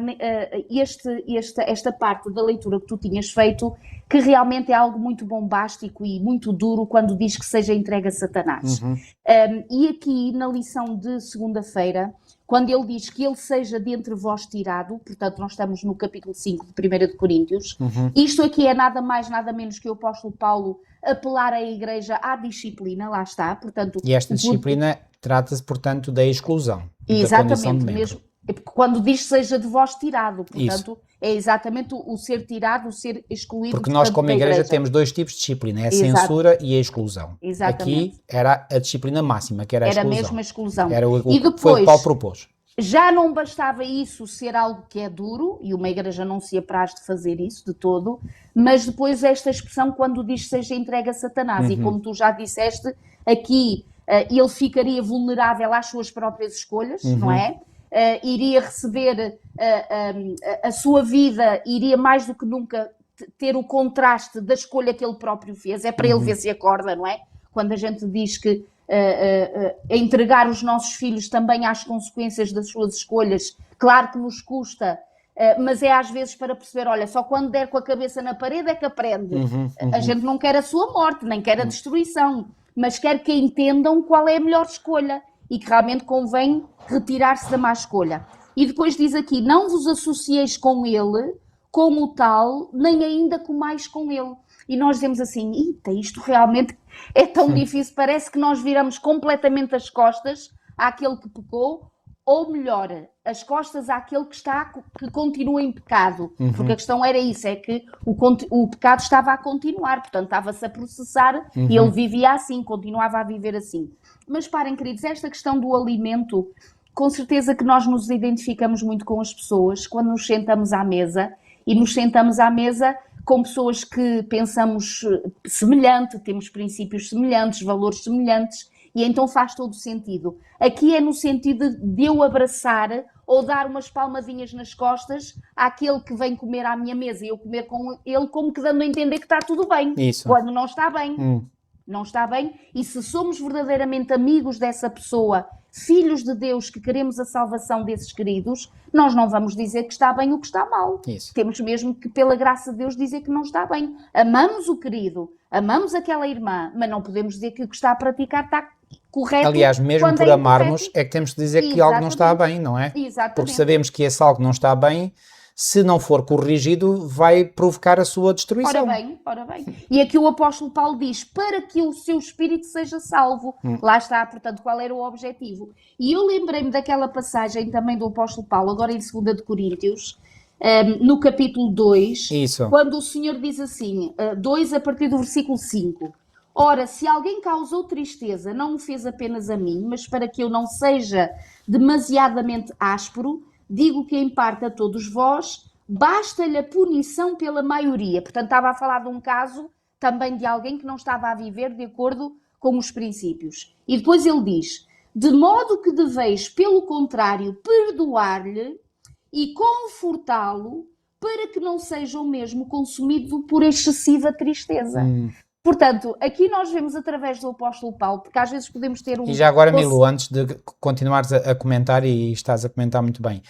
esta parte da leitura que tu tinhas feito, que realmente é algo muito bombástico e muito duro quando diz que seja entregue a Satanás. E aqui, na lição de segunda-feira, quando ele diz que ele seja dentre vós tirado, portanto nós estamos no capítulo 5 de 1 de Coríntios, isto aqui é nada mais, nada menos que o apóstolo Paulo apelar à igreja à disciplina, lá está, portanto... E esta disciplina trata-se, portanto, da exclusão, exatamente, da condição de membro. Mesmo, quando diz seja de vós tirado, portanto, é exatamente o ser tirado, o ser excluído. Porque nós, como igreja, temos dois tipos de disciplina, é a censura e a exclusão. Exatamente. Aqui era a disciplina máxima, que era a exclusão. Era mesmo a exclusão. Era o que foi o que Paulo propôs. Já não bastava isso ser algo que é duro, e uma igreja não se apraz de fazer isso de todo, mas depois esta expressão quando diz seja entregue a Satanás, e como tu já disseste, aqui ele ficaria vulnerável às suas próprias escolhas, não é? Iria receber a sua vida, iria mais do que nunca ter o contraste da escolha que ele próprio fez, é para ele ver se acorda, não é? Quando a gente diz que entregar os nossos filhos também às consequências das suas escolhas, claro que nos custa, mas é às vezes para perceber, olha, só quando der com a cabeça na parede é que aprende. A gente não quer a sua morte, nem quer a destruição, mas quer que entendam qual é a melhor escolha e que realmente convém retirar-se da má escolha. E depois diz aqui, não vos associeis com ele como tal, nem ainda mais com ele. E nós dizemos assim, isto realmente é tão difícil, parece que nós viramos completamente as costas àquele que pecou, ou melhor, as costas àquele que continua em pecado. Porque a questão era isso, é que o pecado estava a continuar, portanto estava-se a processar e ele vivia assim, continuava a viver assim. Mas parem, queridos, esta questão do alimento, com certeza que nós nos identificamos muito com as pessoas quando nos sentamos à mesa, e nos sentamos à mesa com pessoas que pensamos semelhante, temos princípios semelhantes, valores semelhantes, e então faz todo sentido. Aqui é no sentido de eu abraçar ou dar umas palmadinhas nas costas àquele que vem comer à minha mesa e eu comer com ele, como que dando a entender que está tudo bem. Isso. Quando não está bem. Não está bem. E se somos verdadeiramente amigos dessa pessoa, filhos de Deus que queremos a salvação desses queridos, nós não vamos dizer que está bem ou que está mal. Isso. Temos mesmo que, pela graça de Deus, dizer que não está bem. Amamos o querido, amamos aquela irmã, mas não podemos dizer que o que está a praticar está correto. Aliás, mesmo por amarmos, é que temos de dizer que algo não está bem, não é? Exatamente. Porque sabemos que esse algo não está bem, se não for corrigido, vai provocar a sua destruição. Ora bem. E aqui o apóstolo Paulo diz, para que o seu espírito seja salvo. Lá está, portanto, qual era o objetivo. E eu lembrei-me daquela passagem também do apóstolo Paulo, agora em 2 de Coríntios, no capítulo 2, Isso. quando o Senhor diz assim, 2 a partir do versículo 5, Ora, se alguém causou tristeza, não o fez apenas a mim, mas para que eu não seja demasiadamente áspero, digo que em parte a todos vós, basta-lhe a punição pela maioria. Portanto, estava a falar de um caso também de alguém que não estava a viver de acordo com os princípios. E depois ele diz, de modo que deveis, pelo contrário, perdoar-lhe e confortá-lo, para que não seja o mesmo consumido por excessiva tristeza. Portanto, aqui nós vemos através do apóstolo Paulo, porque às vezes podemos ter um... E já agora, Milu, antes de continuares a comentar, e estás a comentar muito bem,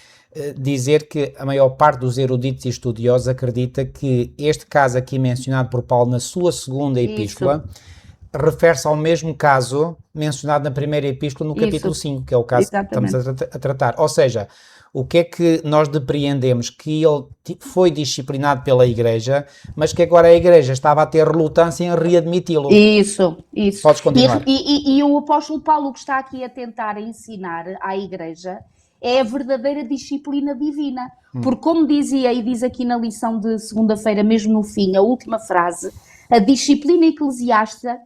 dizer que a maior parte dos eruditos e estudiosos acredita que este caso aqui mencionado por Paulo na sua segunda epístola refere-se ao mesmo caso mencionado na primeira epístola no capítulo 5, que é o caso que estamos a tratar. Ou seja, o que é que nós depreendemos? Que ele foi disciplinado pela Igreja, mas que agora a Igreja estava a ter relutância em readmiti-lo. Isso. Podes continuar. E o apóstolo Paulo que está aqui a tentar ensinar à Igreja é a verdadeira disciplina divina. Porque como dizia e diz aqui na lição de segunda-feira, mesmo no fim, a última frase, a disciplina eclesiástica,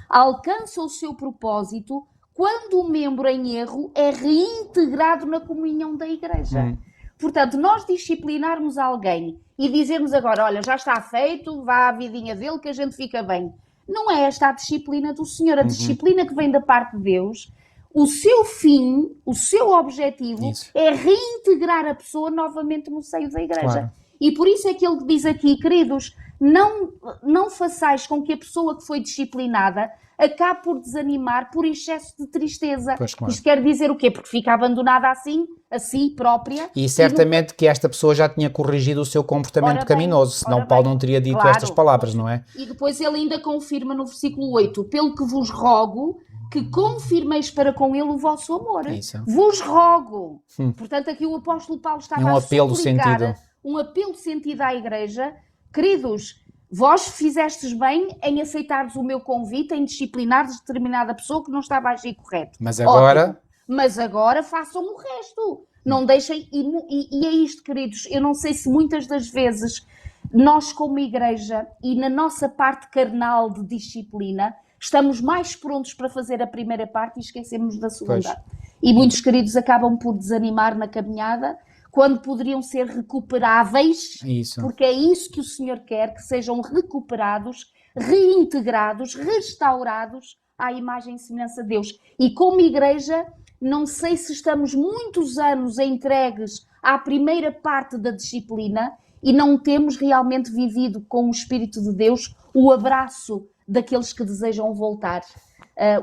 alcança o seu propósito quando o membro em erro é reintegrado na comunhão da Igreja. Portanto, nós disciplinarmos alguém e dizermos agora, olha, já está feito, vá à vidinha dele que a gente fica bem. Não é esta a disciplina do Senhor. A disciplina que vem da parte de Deus, o seu fim, o seu objetivo é reintegrar a pessoa novamente no seio da Igreja. Claro. E por isso é que ele diz aqui, queridos, não façais com que a pessoa que foi disciplinada acabe por desanimar por excesso de tristeza. Pois, claro. Isto quer dizer o quê? Porque fica abandonada assim, a si própria. E certamente que esta pessoa já tinha corrigido o seu comportamento caminoso, senão Paulo não teria dito estas palavras, não é? E depois ele ainda confirma no versículo 8, pelo que vos rogo que confirmeis para com ele o vosso amor. Isso. Vos rogo. Portanto, aqui o apóstolo Paulo estava a suplicar um apelo sentido à Igreja. Queridos, vós fizestes bem em aceitares o meu convite, em disciplinares determinada pessoa que não estava a agir correto. Mas agora... Mas agora façam o resto. Não deixem... E é isto, queridos. Eu não sei se muitas das vezes nós, como Igreja, e na nossa parte carnal de disciplina, estamos mais prontos para fazer a primeira parte e esquecemos da segunda. Pois. E muitos queridos acabam por desanimar na caminhada, quando poderiam ser recuperáveis, porque é isso que o Senhor quer, que sejam recuperados, reintegrados, restaurados à imagem e semelhança de Deus. E como Igreja, não sei se estamos muitos anos entregues à primeira parte da disciplina e não temos realmente vivido com o Espírito de Deus o abraço daqueles que desejam voltar.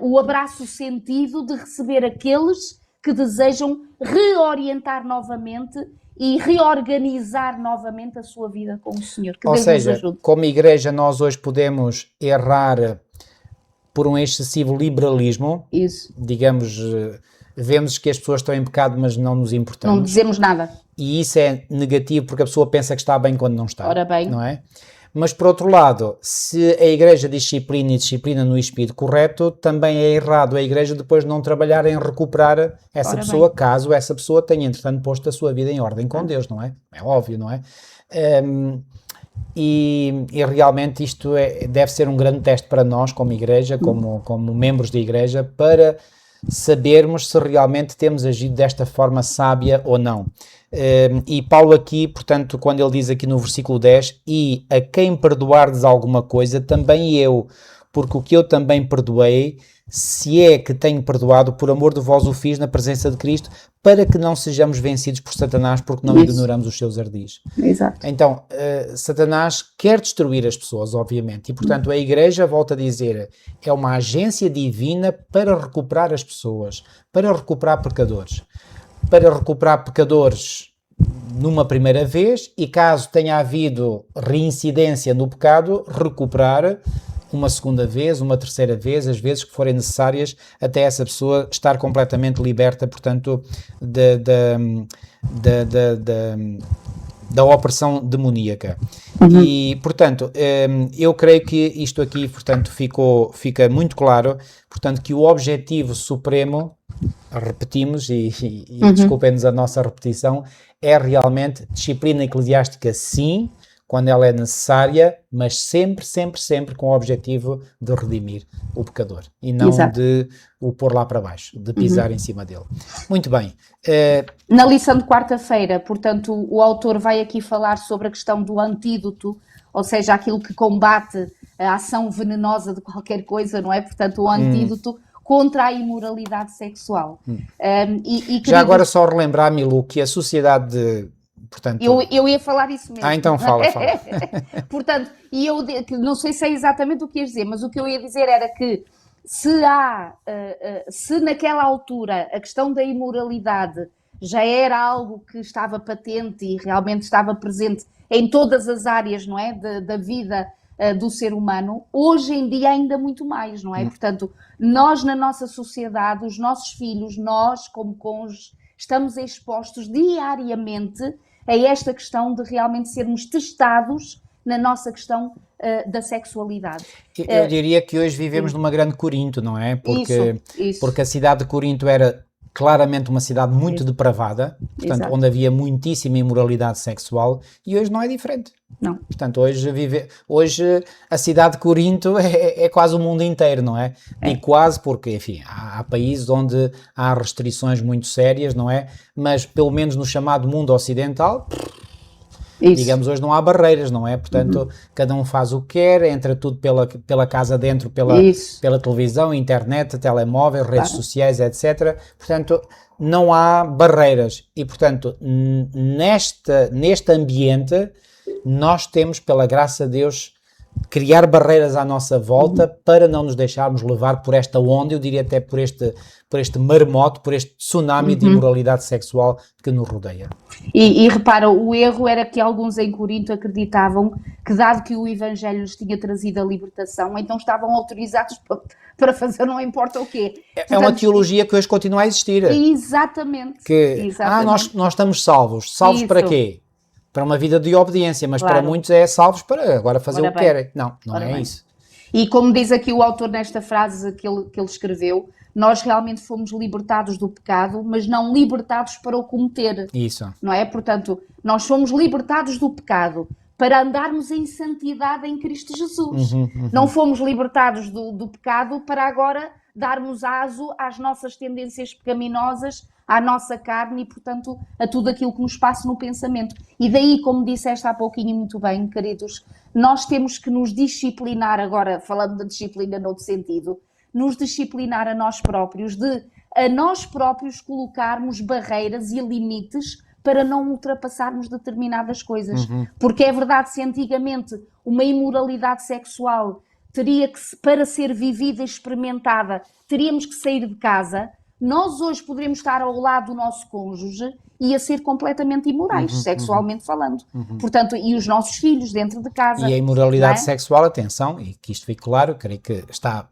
O abraço sentido de receber aqueles que desejam reorientar novamente e reorganizar novamente a sua vida com o Senhor. Que Deus nos ajude. Como Igreja, nós hoje podemos errar por um excessivo liberalismo. Isso. Digamos, vemos que as pessoas estão em pecado, mas não nos importamos. Não dizemos nada. E isso é negativo porque a pessoa pensa que está bem quando não está. Ora bem. Não é? Mas, por outro lado, se a Igreja disciplina no espírito correto, também é errado a Igreja depois não trabalhar em recuperar essa pessoa, caso essa pessoa tenha, entretanto, posto a sua vida em ordem com Deus, não é? É óbvio, não é? E realmente isto deve ser um grande teste para nós, como Igreja, como membros da Igreja, para sabermos se realmente temos agido desta forma sábia ou não. E Paulo aqui, portanto, quando ele diz aqui no versículo 10, e a quem perdoardes alguma coisa, também eu, porque o que eu também perdoei, se é que tenho perdoado, por amor de vós o fiz na presença de Cristo, para que não sejamos vencidos por Satanás, porque não ignoramos os seus ardis. Exato. Então, Satanás quer destruir as pessoas, obviamente, e portanto a Igreja, volta a dizer, é uma agência divina para recuperar as pessoas, para recuperar pecadores. Para recuperar pecadores numa primeira vez e, caso tenha havido reincidência no pecado, recuperar uma segunda vez, uma terceira vez, as vezes que forem necessárias, até essa pessoa estar completamente liberta, portanto, da opressão demoníaca. E, portanto, eu creio que isto aqui, portanto, fica muito claro, portanto, que o objetivo supremo, repetimos, e desculpem-nos a nossa repetição, é realmente disciplina eclesiástica, sim, quando ela é necessária, mas sempre, sempre, sempre com o objetivo de redimir o pecador e não Exato. de o pôr lá para baixo, de pisar em cima dele. Muito bem. Na lição de quarta-feira, portanto, o autor vai aqui falar sobre a questão do antídoto, ou seja, aquilo que combate a ação venenosa de qualquer coisa, não é? Portanto, o antídoto contra a imoralidade sexual. Já agora só relembrar, Milu, que a sociedade de... Portanto... Eu ia falar isso mesmo. Então fala. Portanto, e eu não sei se é exatamente o que ias dizer, mas o que eu ia dizer era que se naquela altura a questão da imoralidade já era algo que estava patente e realmente estava presente em todas as áreas, não é, da vida do ser humano, hoje em dia ainda muito mais, não é? Portanto, nós na nossa sociedade, os nossos filhos, nós como cônjuges, estamos expostos diariamente a esta questão de realmente sermos testados na nossa questão da sexualidade. Eu diria que hoje vivemos numa grande Corinto, não é? Porque a cidade de Corinto era claramente uma cidade muito depravada, portanto, onde havia muitíssima imoralidade sexual, e hoje não é diferente. Não. Portanto, hoje a cidade de Corinto é quase o mundo inteiro, não é? E quase porque, enfim, há países onde há restrições muito sérias, não é? Mas pelo menos no chamado mundo ocidental, digamos, hoje não há barreiras, não é? Portanto, cada um faz o que quer, entra tudo pela casa dentro, pela televisão, internet, telemóvel, redes sociais, etc. Portanto, não há barreiras. E, portanto, neste ambiente, nós temos, pela graça de Deus, criar barreiras à nossa volta para não nos deixarmos levar por esta onda, eu diria até por este maremoto, por este tsunami de imoralidade sexual que nos rodeia. E repara, o erro era que alguns em Corinto acreditavam que, dado que o Evangelho lhes tinha trazido a libertação, então estavam autorizados para fazer não importa o quê. É uma teologia que hoje continua a existir. Exatamente. Nós estamos salvos. Salvos para quê? Para uma vida de obediência, mas para muitos é salvos para agora fazer o que querem. Não é isso. E como diz aqui o autor nesta frase que ele escreveu, nós realmente fomos libertados do pecado, mas não libertados para o cometer. Isso. Não é? Portanto, nós fomos libertados do pecado para andarmos em santidade em Cristo Jesus. Não fomos libertados do pecado para agora darmos aso às nossas tendências pecaminosas, à nossa carne e, portanto, a tudo aquilo que nos passa no pensamento. E daí, como disseste há pouquinho muito bem, queridos, nós temos que nos disciplinar, agora falando da disciplina noutro sentido, nos disciplinar a nós próprios, de a nós próprios colocarmos barreiras e limites para não ultrapassarmos determinadas coisas. Porque é verdade, se antigamente uma imoralidade sexual teria que, para ser vivida e experimentada, teríamos que sair de casa, nós hoje poderíamos estar ao lado do nosso cônjuge e a ser completamente imorais, sexualmente falando. Portanto, e os nossos filhos dentro de casa. E a imoralidade sexual, atenção, e que isto fique claro, creio que está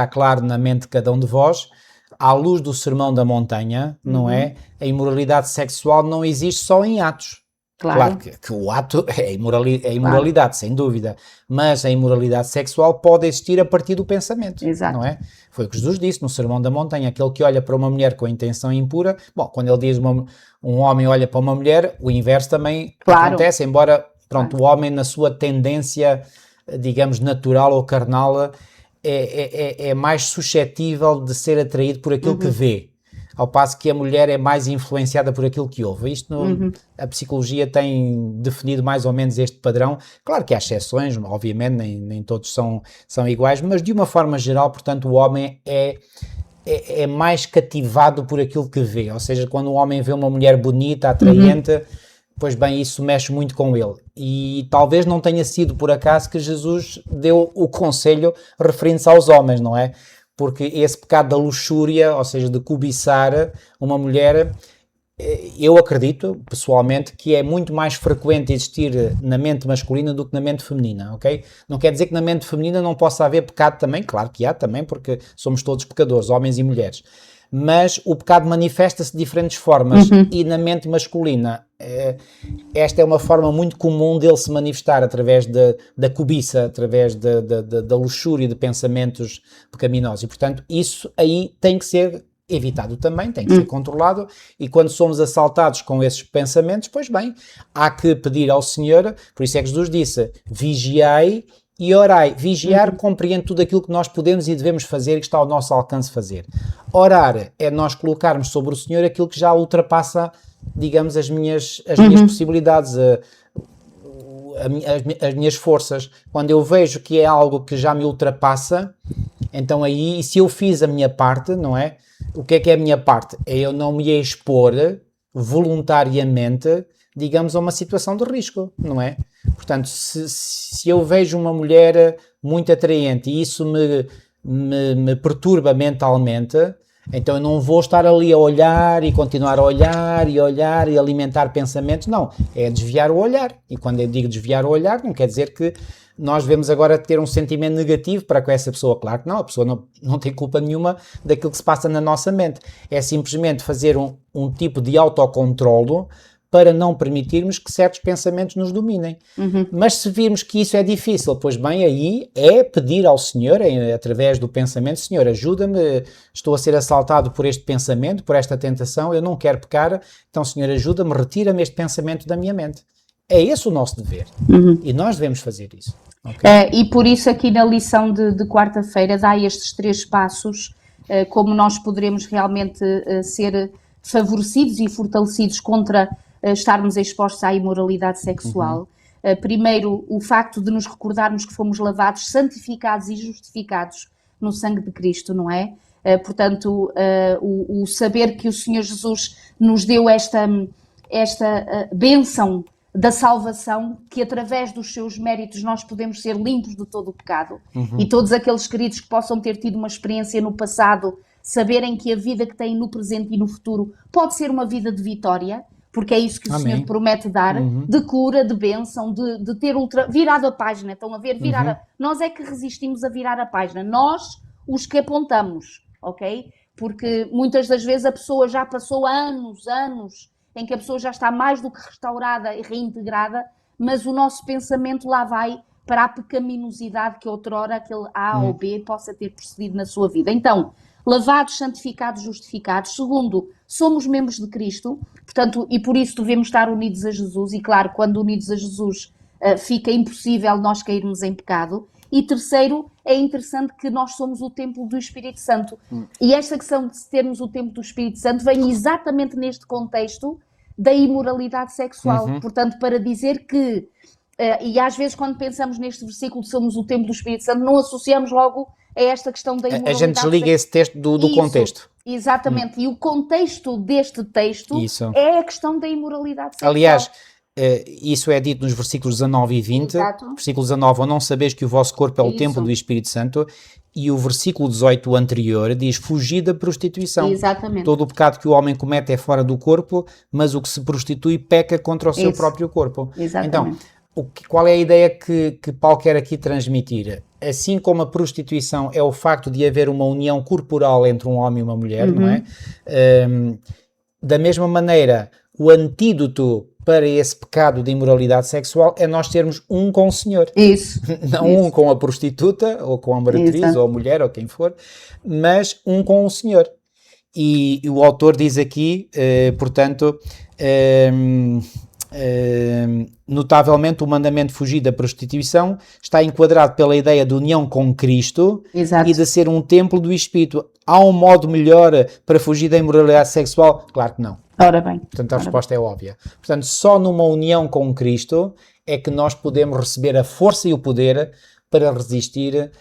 claro na mente de cada um de vós, à luz do Sermão da Montanha, não é? A imoralidade sexual não existe só em atos. Claro que o ato é imoralidade, sem dúvida, mas a imoralidade sexual pode existir a partir do pensamento, não é? Foi o que Jesus disse no Sermão da Montanha, aquele que olha para uma mulher com a intenção impura, bom, quando ele diz um homem olha para uma mulher, o inverso também acontece, embora, o homem na sua tendência, digamos, natural ou carnal, é mais suscetível de ser atraído por aquilo que vê. Ao passo que a mulher é mais influenciada por aquilo que ouve. A psicologia tem definido mais ou menos este padrão. Claro que há exceções, obviamente, nem todos são iguais, mas de uma forma geral, portanto, o homem é mais cativado por aquilo que vê. Ou seja, quando o homem vê uma mulher bonita, atraente, pois bem, isso mexe muito com ele. E talvez não tenha sido por acaso que Jesus deu o conselho referindo-se aos homens, não é? Porque esse pecado da luxúria, ou seja, de cobiçar uma mulher, eu acredito, pessoalmente, que é muito mais frequente existir na mente masculina do que na mente feminina, ok? Não quer dizer que na mente feminina não possa haver pecado também, claro que há também, porque somos todos pecadores, homens e mulheres. Mas o pecado manifesta-se de diferentes formas e na mente masculina esta é uma forma muito comum dele se manifestar através da cobiça, através da luxúria de pensamentos pecaminosos e, portanto, isso aí tem que ser evitado também, tem que ser controlado, e quando somos assaltados com esses pensamentos, pois bem, há que pedir ao Senhor, por isso é que Jesus disse, vigiai e orai. Vigiar compreende tudo aquilo que nós podemos e devemos fazer e que está ao nosso alcance fazer. Orar é nós colocarmos sobre o Senhor aquilo que já ultrapassa, digamos, as minhas possibilidades, as minhas forças. Quando eu vejo que é algo que já me ultrapassa, então aí, se eu fiz a minha parte, não é? O que é a minha parte? É eu não me expor voluntariamente, digamos, a uma situação de risco, não é? Portanto, se eu vejo uma mulher muito atraente e isso me perturba mentalmente, então eu não vou estar ali a olhar e continuar a olhar e alimentar pensamentos, não, é desviar o olhar. E quando eu digo desviar o olhar, não quer dizer que nós devemos agora ter um sentimento negativo para com essa pessoa. Claro que não, a pessoa não tem culpa nenhuma daquilo que se passa na nossa mente. É simplesmente fazer um tipo de autocontrolo para não permitirmos que certos pensamentos nos dominem. Mas se virmos que isso é difícil, pois bem, aí é pedir ao Senhor, através do pensamento, Senhor, ajuda-me, estou a ser assaltado por este pensamento, por esta tentação, eu não quero pecar, então Senhor, ajuda-me, retira-me este pensamento da minha mente. É esse o nosso dever. E nós devemos fazer isso. Okay? E por isso aqui na lição de quarta-feira dá estes 3 passos, como nós poderemos realmente ser favorecidos e fortalecidos contra estarmos expostos à imoralidade sexual. Primeiro, o facto de nos recordarmos que fomos lavados, santificados e justificados no sangue de Cristo, não é? Portanto, o saber que o Senhor Jesus nos deu esta bênção da salvação, que através dos seus méritos nós podemos ser limpos de todo o pecado. E todos aqueles queridos que possam ter tido uma experiência no passado, saberem que a vida que têm no presente e no futuro pode ser uma vida de vitória, porque é isso que o Senhor promete dar, de cura, de bênção, de ter virado a página. Estão a ver? Nós é que resistimos a virar a página. Nós, os que apontamos, ok? Porque muitas das vezes a pessoa já passou anos em que a pessoa já está mais do que restaurada e reintegrada, mas o nosso pensamento lá vai para a pecaminosidade que outrora aquele A ou B possa ter procedido na sua vida. Então, lavados, santificados, justificados. Segundo, somos membros de Cristo, portanto, e por isso devemos estar unidos a Jesus, e claro, quando unidos a Jesus fica impossível nós cairmos em pecado. E terceiro, é interessante que nós somos o templo do Espírito Santo. E esta questão de termos o templo do Espírito Santo vem exatamente neste contexto da imoralidade sexual. Portanto, para dizer que, e às vezes quando pensamos neste versículo somos o templo do Espírito Santo, não associamos logo a esta questão da imoralidade. A gente desliga esse texto do contexto. Exatamente. E o contexto deste texto é a questão da imoralidade sexual. Aliás, isso é dito nos versículos 19 e 20. Exato. Versículo 19, ou não sabeis que o vosso corpo é o templo do Espírito Santo. E o versículo 18 anterior diz, fugir da prostituição. Exatamente. Todo o pecado que o homem comete é fora do corpo, mas o que se prostitui peca contra o seu próprio corpo. Exatamente. Então, qual é a ideia que Paulo quer aqui transmitir? Assim como a prostituição é o facto de haver uma união corporal entre um homem e uma mulher, não é? Da mesma maneira, o antídoto para esse pecado de imoralidade sexual é nós termos um com o Senhor. Isso. Não um com a prostituta, ou com a meretriz, ou a mulher, ou quem for, mas um com o Senhor. E o autor diz aqui, portanto, notavelmente o mandamento de fugir da prostituição está enquadrado pela ideia de união com Cristo. Exato. E de ser um templo do Espírito. Há um modo melhor para fugir da imoralidade sexual? Claro que não. Ora bem. Portanto, a resposta é óbvia. Portanto, só numa união com Cristo é que nós podemos receber a força e o poder para resistir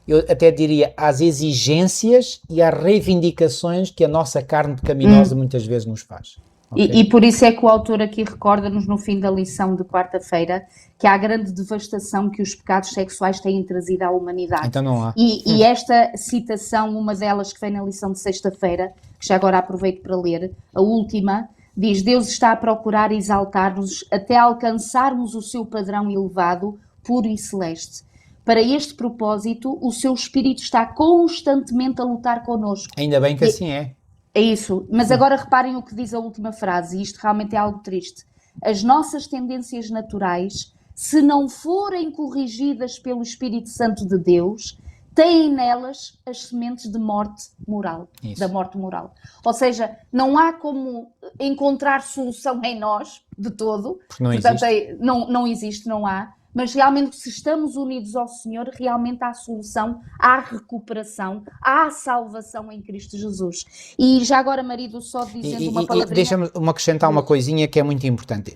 eu até diria, às exigências e às reivindicações que a nossa carne pecaminosa muitas vezes nos faz. Okay? E por isso é que o autor aqui recorda-nos no fim da lição de quarta-feira que há a grande devastação que os pecados sexuais têm trazido à humanidade. Então não há. E esta citação, uma delas que vem na lição de sexta-feira, que já agora aproveito para ler, a última, diz: Deus está a procurar exaltar-nos até alcançarmos o seu padrão elevado, puro e celeste. Para este propósito, o seu Espírito está constantemente a lutar connosco. Ainda bem que assim é. É isso, mas agora reparem o que diz a última frase, e isto realmente é algo triste. As nossas tendências naturais, se não forem corrigidas pelo Espírito Santo de Deus, têm nelas as sementes de morte moral, Isso. da morte moral. Ou seja, não há como encontrar solução em nós, de todo. Porque não Portanto, existe. não existe, não há. Mas realmente, se estamos unidos ao Senhor, realmente há solução, há recuperação, há salvação em Cristo Jesus. E já agora, marido, só dizendo uma palavrinha... Deixa-me acrescentar uma coisinha que é muito importante.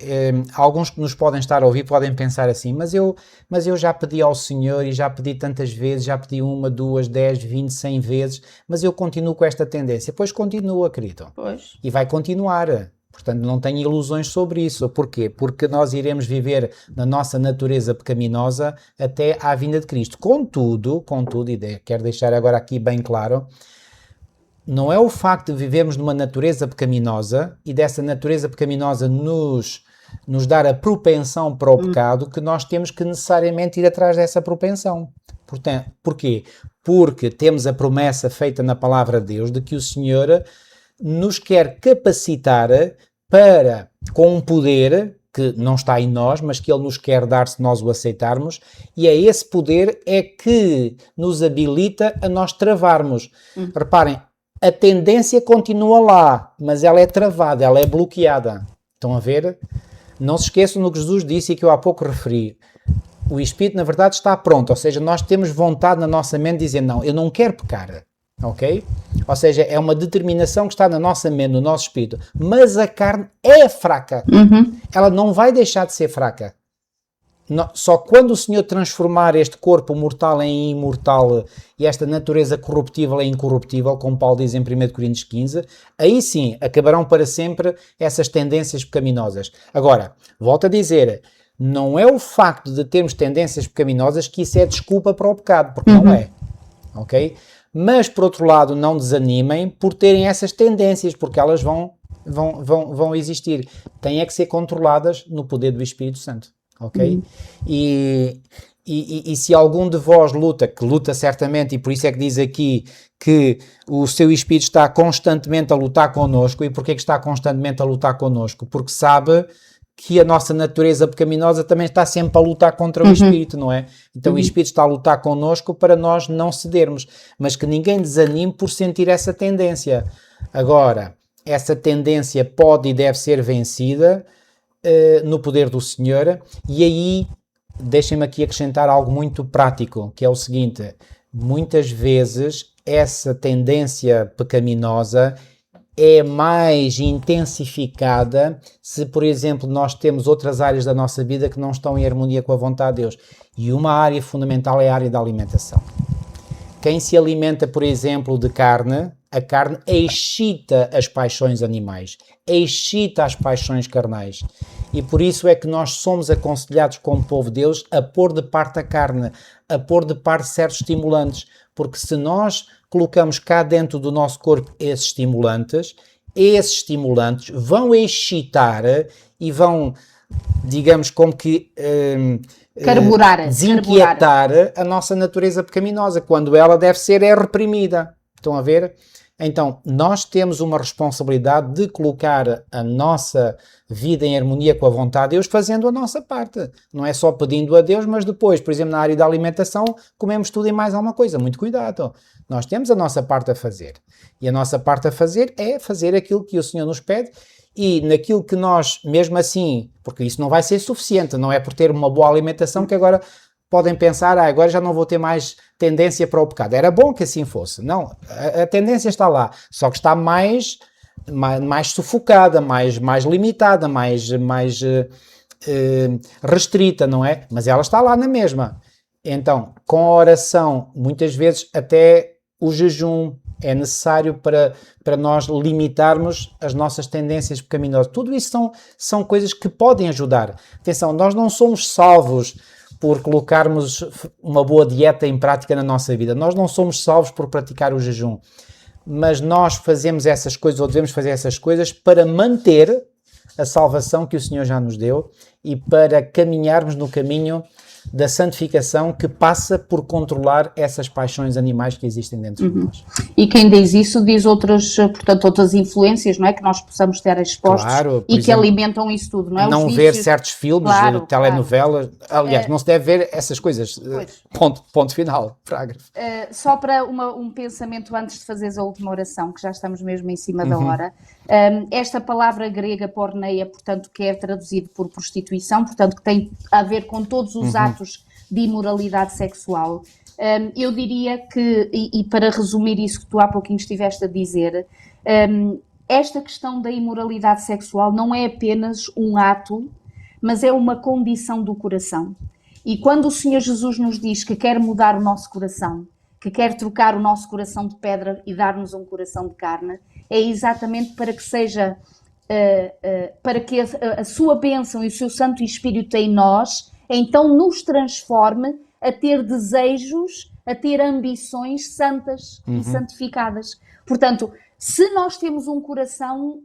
Alguns que nos podem estar a ouvir podem pensar assim, mas eu já pedi ao Senhor e já pedi tantas vezes, já pedi 1, 2, 10, 20, 100 vezes, mas eu continuo com esta tendência. Pois continua, querido. Pois. E vai continuar. Portanto, não tenho ilusões sobre isso. Porquê? Porque nós iremos viver na nossa natureza pecaminosa até à vinda de Cristo. Contudo, e quero deixar agora aqui bem claro, não é o facto de vivermos numa natureza pecaminosa e dessa natureza pecaminosa nos dar a propensão para o pecado que nós temos que necessariamente ir atrás dessa propensão. Portanto, porquê? Porque temos a promessa feita na palavra de Deus de que o Senhor nos quer capacitar para, com um poder que não está em nós, mas que Ele nos quer dar se nós o aceitarmos, e é esse poder é que nos habilita a nós travarmos. Reparem, a tendência continua lá, mas ela é travada, ela é bloqueada. Estão a ver? Não se esqueçam do que Jesus disse e que eu há pouco referi. O Espírito, na verdade, está pronto, ou seja, nós temos vontade na nossa mente de dizer, não, eu não quero pecar. Ok? Ou seja, é uma determinação que está na nossa mente, no nosso espírito. Mas a carne é fraca. Ela não vai deixar de ser fraca. Só quando o Senhor transformar este corpo mortal em imortal e esta natureza corruptível em incorruptível, como Paulo diz em 1 Coríntios 15, aí sim acabarão para sempre essas tendências pecaminosas. Agora, volto a dizer, não é o facto de termos tendências pecaminosas que isso é desculpa para o pecado, porque não é. Ok? Mas, por outro lado, não desanimem por terem essas tendências, porque elas vão existir. Têm é que ser controladas no poder do Espírito Santo, ok? E se algum de vós que luta certamente, e por isso é que diz aqui que o seu Espírito está constantemente a lutar connosco. E porquê que está constantemente a lutar connosco? Porque sabe que a nossa natureza pecaminosa também está sempre a lutar contra o Espírito, não é? Então o Espírito está a lutar connosco para nós não cedermos, mas que ninguém desanime por sentir essa tendência. Agora, essa tendência pode e deve ser vencida no poder do Senhor, e aí deixem-me aqui acrescentar algo muito prático, que é o seguinte: muitas vezes essa tendência pecaminosa é mais intensificada se, por exemplo, nós temos outras áreas da nossa vida que não estão em harmonia com a vontade de Deus. E uma área fundamental é a área da alimentação. Quem se alimenta, por exemplo, de carne, a carne excita as paixões animais, excita as paixões carnais. E por isso é que nós somos aconselhados como povo de Deus a pôr de parte a carne, a pôr de parte certos estimulantes, porque se nós colocamos cá dentro do nosso corpo esses estimulantes vão excitar e vão, digamos, como que desinquietar a nossa natureza pecaminosa, quando ela deve ser reprimida. Estão a ver? Então, nós temos uma responsabilidade de colocar a nossa vida em harmonia com a vontade de Deus, fazendo a nossa parte. Não é só pedindo a Deus, mas depois, por exemplo, na área da alimentação, comemos tudo e mais alguma coisa. Muito cuidado. Nós temos a nossa parte a fazer. E a nossa parte a fazer é fazer aquilo que o Senhor nos pede, e naquilo que nós, mesmo assim, porque isso não vai ser suficiente, não é por ter uma boa alimentação que agora podem pensar, agora já não vou ter mais tendência para o pecado. Era bom que assim fosse. Não, a tendência está lá, só que está mais sufocada, mais limitada, mais restrita, não é? Mas ela está lá na mesma. Então, com a oração, muitas vezes até o jejum é necessário para nós limitarmos as nossas tendências pecaminosas. Tudo isso são coisas que podem ajudar. Atenção, nós não somos salvos por colocarmos uma boa dieta em prática na nossa vida. Nós não somos salvos por praticar o jejum. Mas nós fazemos essas coisas, ou devemos fazer essas coisas, para manter a salvação que o Senhor já nos deu e para caminharmos no caminho da santificação que passa por controlar essas paixões animais que existem dentro de nós. E quem diz isso diz outras influências, não é? Que nós possamos ter expostos, claro, e que exemplo, alimentam isso tudo, não é? Não ver certos filmes, claro, telenovelas, aliás, não se deve ver essas coisas, ponto final, parágrafo. Só para um pensamento antes de fazeres a última oração, que já estamos mesmo em cima da hora. Esta palavra grega porneia, portanto, que é traduzido por prostituição, portanto, que tem a ver com todos os atos de imoralidade sexual. Eu diria que, e para resumir isso que tu há pouquinho estiveste a dizer, esta questão da imoralidade sexual não é apenas um ato, mas é uma condição do coração. E quando o Senhor Jesus nos diz que quer mudar o nosso coração, que quer trocar o nosso coração de pedra e dar-nos um coração de carne, é exatamente para que seja, para que a sua bênção e o seu Santo Espírito em nós, então nos transforme a ter desejos, a ter ambições santas e santificadas. Portanto, se nós temos um coração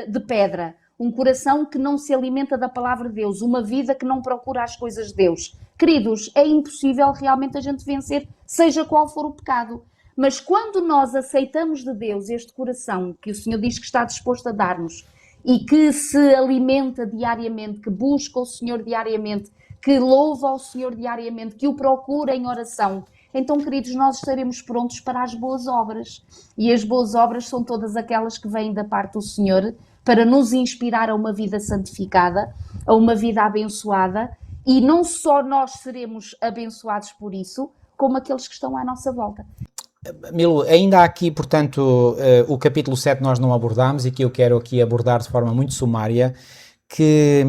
de pedra, um coração que não se alimenta da palavra de Deus, uma vida que não procura as coisas de Deus, queridos, é impossível realmente a gente vencer, seja qual for o pecado. Mas quando nós aceitamos de Deus este coração que o Senhor diz que está disposto a dar-nos e que se alimenta diariamente, que busca o Senhor diariamente, que louva ao Senhor diariamente, que o procura em oração, então, queridos, nós estaremos prontos para as boas obras. E as boas obras são todas aquelas que vêm da parte do Senhor para nos inspirar a uma vida santificada, a uma vida abençoada, e não só nós seremos abençoados por isso, como aqueles que estão à nossa volta. Milu, ainda há aqui, portanto, o capítulo 7 nós não abordámos e que eu quero aqui abordar de forma muito sumária, que,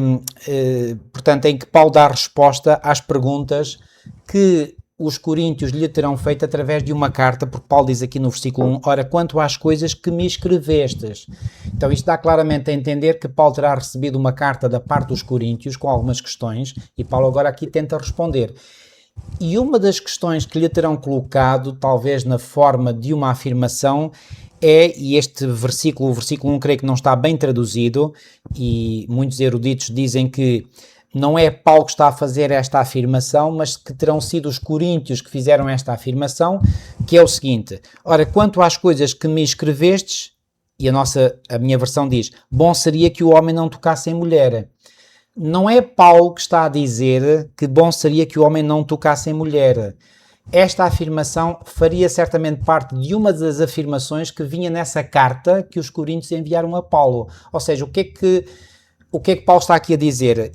portanto, em que Paulo dá resposta às perguntas que os coríntios lhe terão feito através de uma carta, porque Paulo diz aqui no versículo 1, ora, quanto às coisas que me escrevestes. Então isto dá claramente a entender que Paulo terá recebido uma carta da parte dos coríntios com algumas questões, e Paulo agora aqui tenta responder. E uma das questões que lhe terão colocado, talvez na forma de uma afirmação, e este versículo, o versículo 1, creio que não está bem traduzido, e muitos eruditos dizem que não é Paulo que está a fazer esta afirmação, mas que terão sido os coríntios que fizeram esta afirmação, que é o seguinte, ora, quanto às coisas que me escrevestes, e a minha versão diz, bom seria que o homem não tocasse em mulher. Não é Paulo que está a dizer que bom seria que o homem não tocasse em mulher. Esta afirmação faria certamente parte de uma das afirmações que vinha nessa carta que os coríntios enviaram a Paulo. Ou seja, o que é que Paulo está aqui a dizer?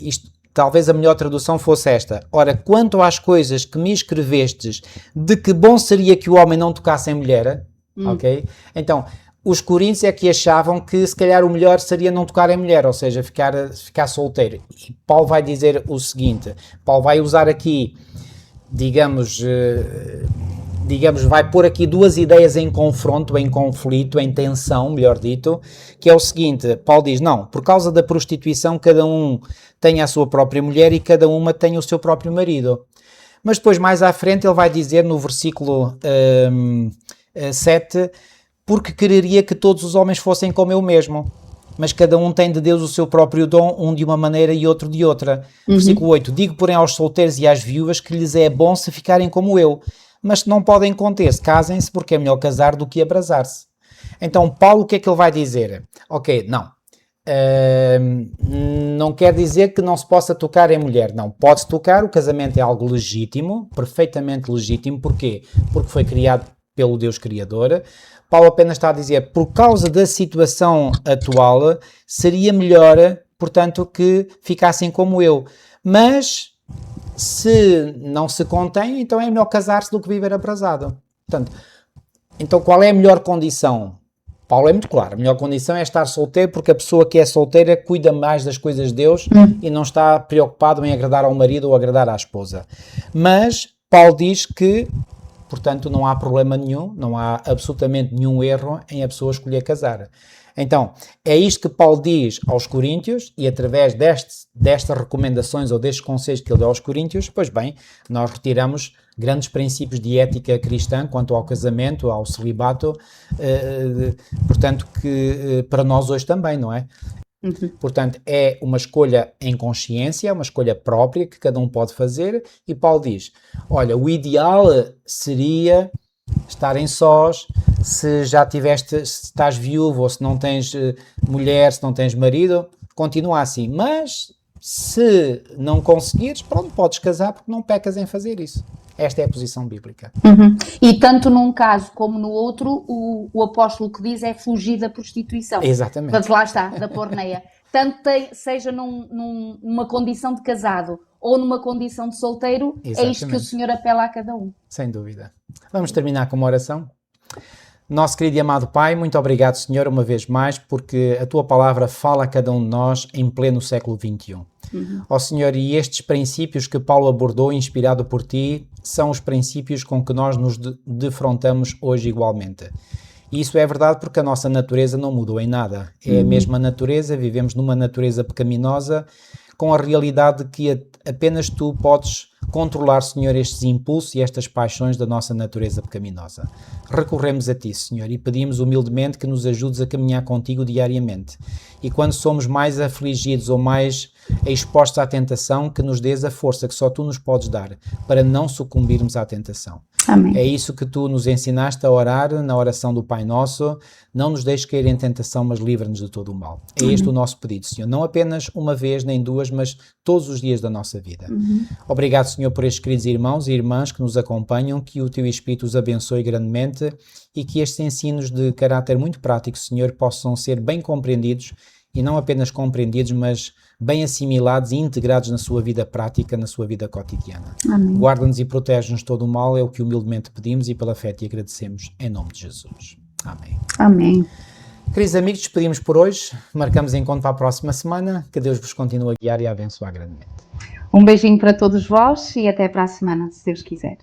Talvez a melhor tradução fosse esta. Ora, quanto às coisas que me escrevestes, de que bom seria que o homem não tocasse em mulher, ok? Então, os coríntios é que achavam que se calhar o melhor seria não tocar em mulher, ou seja, ficar solteiro. E Paulo vai dizer o seguinte, Paulo vai usar aqui, digamos, vai pôr aqui duas ideias em confronto, em conflito, em tensão, melhor dito, que é o seguinte, Paulo diz, não, por causa da prostituição cada um tem a sua própria mulher e cada uma tem o seu próprio marido. Mas depois mais à frente ele vai dizer no versículo 7, porque quereria que todos os homens fossem como eu mesmo, mas cada um tem de Deus o seu próprio dom, um de uma maneira e outro de outra. Versículo 8, digo porém aos solteiros e às viúvas que lhes é bom se ficarem como eu, mas se não podem conter-se, casem-se porque é melhor casar do que abrasar-se. Então Paulo o que é que ele vai dizer? Ok, não quer dizer que não se possa tocar em mulher, não, pode-se tocar, o casamento é algo legítimo, perfeitamente legítimo, porquê? Porque foi criado pelo Deus Criador. Paulo apenas está a dizer, por causa da situação atual, seria melhor, portanto, que ficassem como eu, mas se não se contém, então é melhor casar-se do que viver abrasado. Portanto, então qual é a melhor condição? Paulo é muito claro, a melhor condição é estar solteiro, porque a pessoa que é solteira cuida mais das coisas de Deus e não está preocupado em agradar ao marido ou agradar à esposa. Mas Paulo diz que, portanto, não há problema nenhum, não há absolutamente nenhum erro em a pessoa escolher casar. Então, é isto que Paulo diz aos coríntios, e através destas recomendações ou destes conselhos que ele deu aos coríntios, pois bem, nós retiramos grandes princípios de ética cristã quanto ao casamento, ao celibato, portanto, que para nós hoje também, não é? Portanto, é uma escolha em consciência, uma escolha própria que cada um pode fazer. E Paulo diz, olha, o ideal seria estarem sós, se já tiveste, se estás viúvo ou se não tens mulher, se não tens marido, continua assim. Mas se não conseguires, pronto, podes casar porque não pecas em fazer isso. Esta é a posição bíblica. E tanto num caso como no outro, o apóstolo que diz é fugir da prostituição. Exatamente. Portanto, lá está, da porneia. Tanto seja numa condição de casado ou numa condição de solteiro, Exatamente. é isto que o Senhor apela a cada um. Sem dúvida. Vamos terminar com uma oração? Nosso querido e amado Pai, muito obrigado, Senhor, uma vez mais, porque a Tua palavra fala a cada um de nós em pleno século XXI. Ó Senhor, e estes princípios que Paulo abordou, inspirado por Ti, são os princípios com que nós nos defrontamos hoje igualmente. E isso é verdade porque a nossa natureza não mudou em nada. É a mesma natureza, vivemos numa natureza pecaminosa, com a realidade de que apenas Tu podes controlar, Senhor, estes impulsos e estas paixões da nossa natureza pecaminosa. Recorremos a Ti, Senhor, e pedimos humildemente que nos ajudes a caminhar contigo diariamente. E quando somos mais afligidos ou mais expostos à tentação, que nos dês a força que só Tu nos podes dar para não sucumbirmos à tentação. Amém. É isso que Tu nos ensinaste a orar na oração do Pai Nosso. Não nos deixes cair em tentação, mas livra-nos de todo o mal. É este o nosso pedido, Senhor. Não apenas uma vez, nem duas, mas todos os dias da nossa vida. Obrigado, Senhor, por estes queridos irmãos e irmãs que nos acompanham, que o Teu Espírito os abençoe grandemente e que estes ensinos de caráter muito prático, Senhor, possam ser bem compreendidos e não apenas compreendidos, mas bem assimilados e integrados na sua vida prática, na sua vida cotidiana. Amém. Guarda-nos e protege-nos todo o mal, é o que humildemente pedimos e pela fé te agradecemos, em nome de Jesus. Amém. Amém. Queridos amigos, despedimos por hoje, marcamos encontro para a próxima semana, que Deus vos continue a guiar e a abençoar grandemente. Um beijinho para todos vós e até para a semana, se Deus quiser.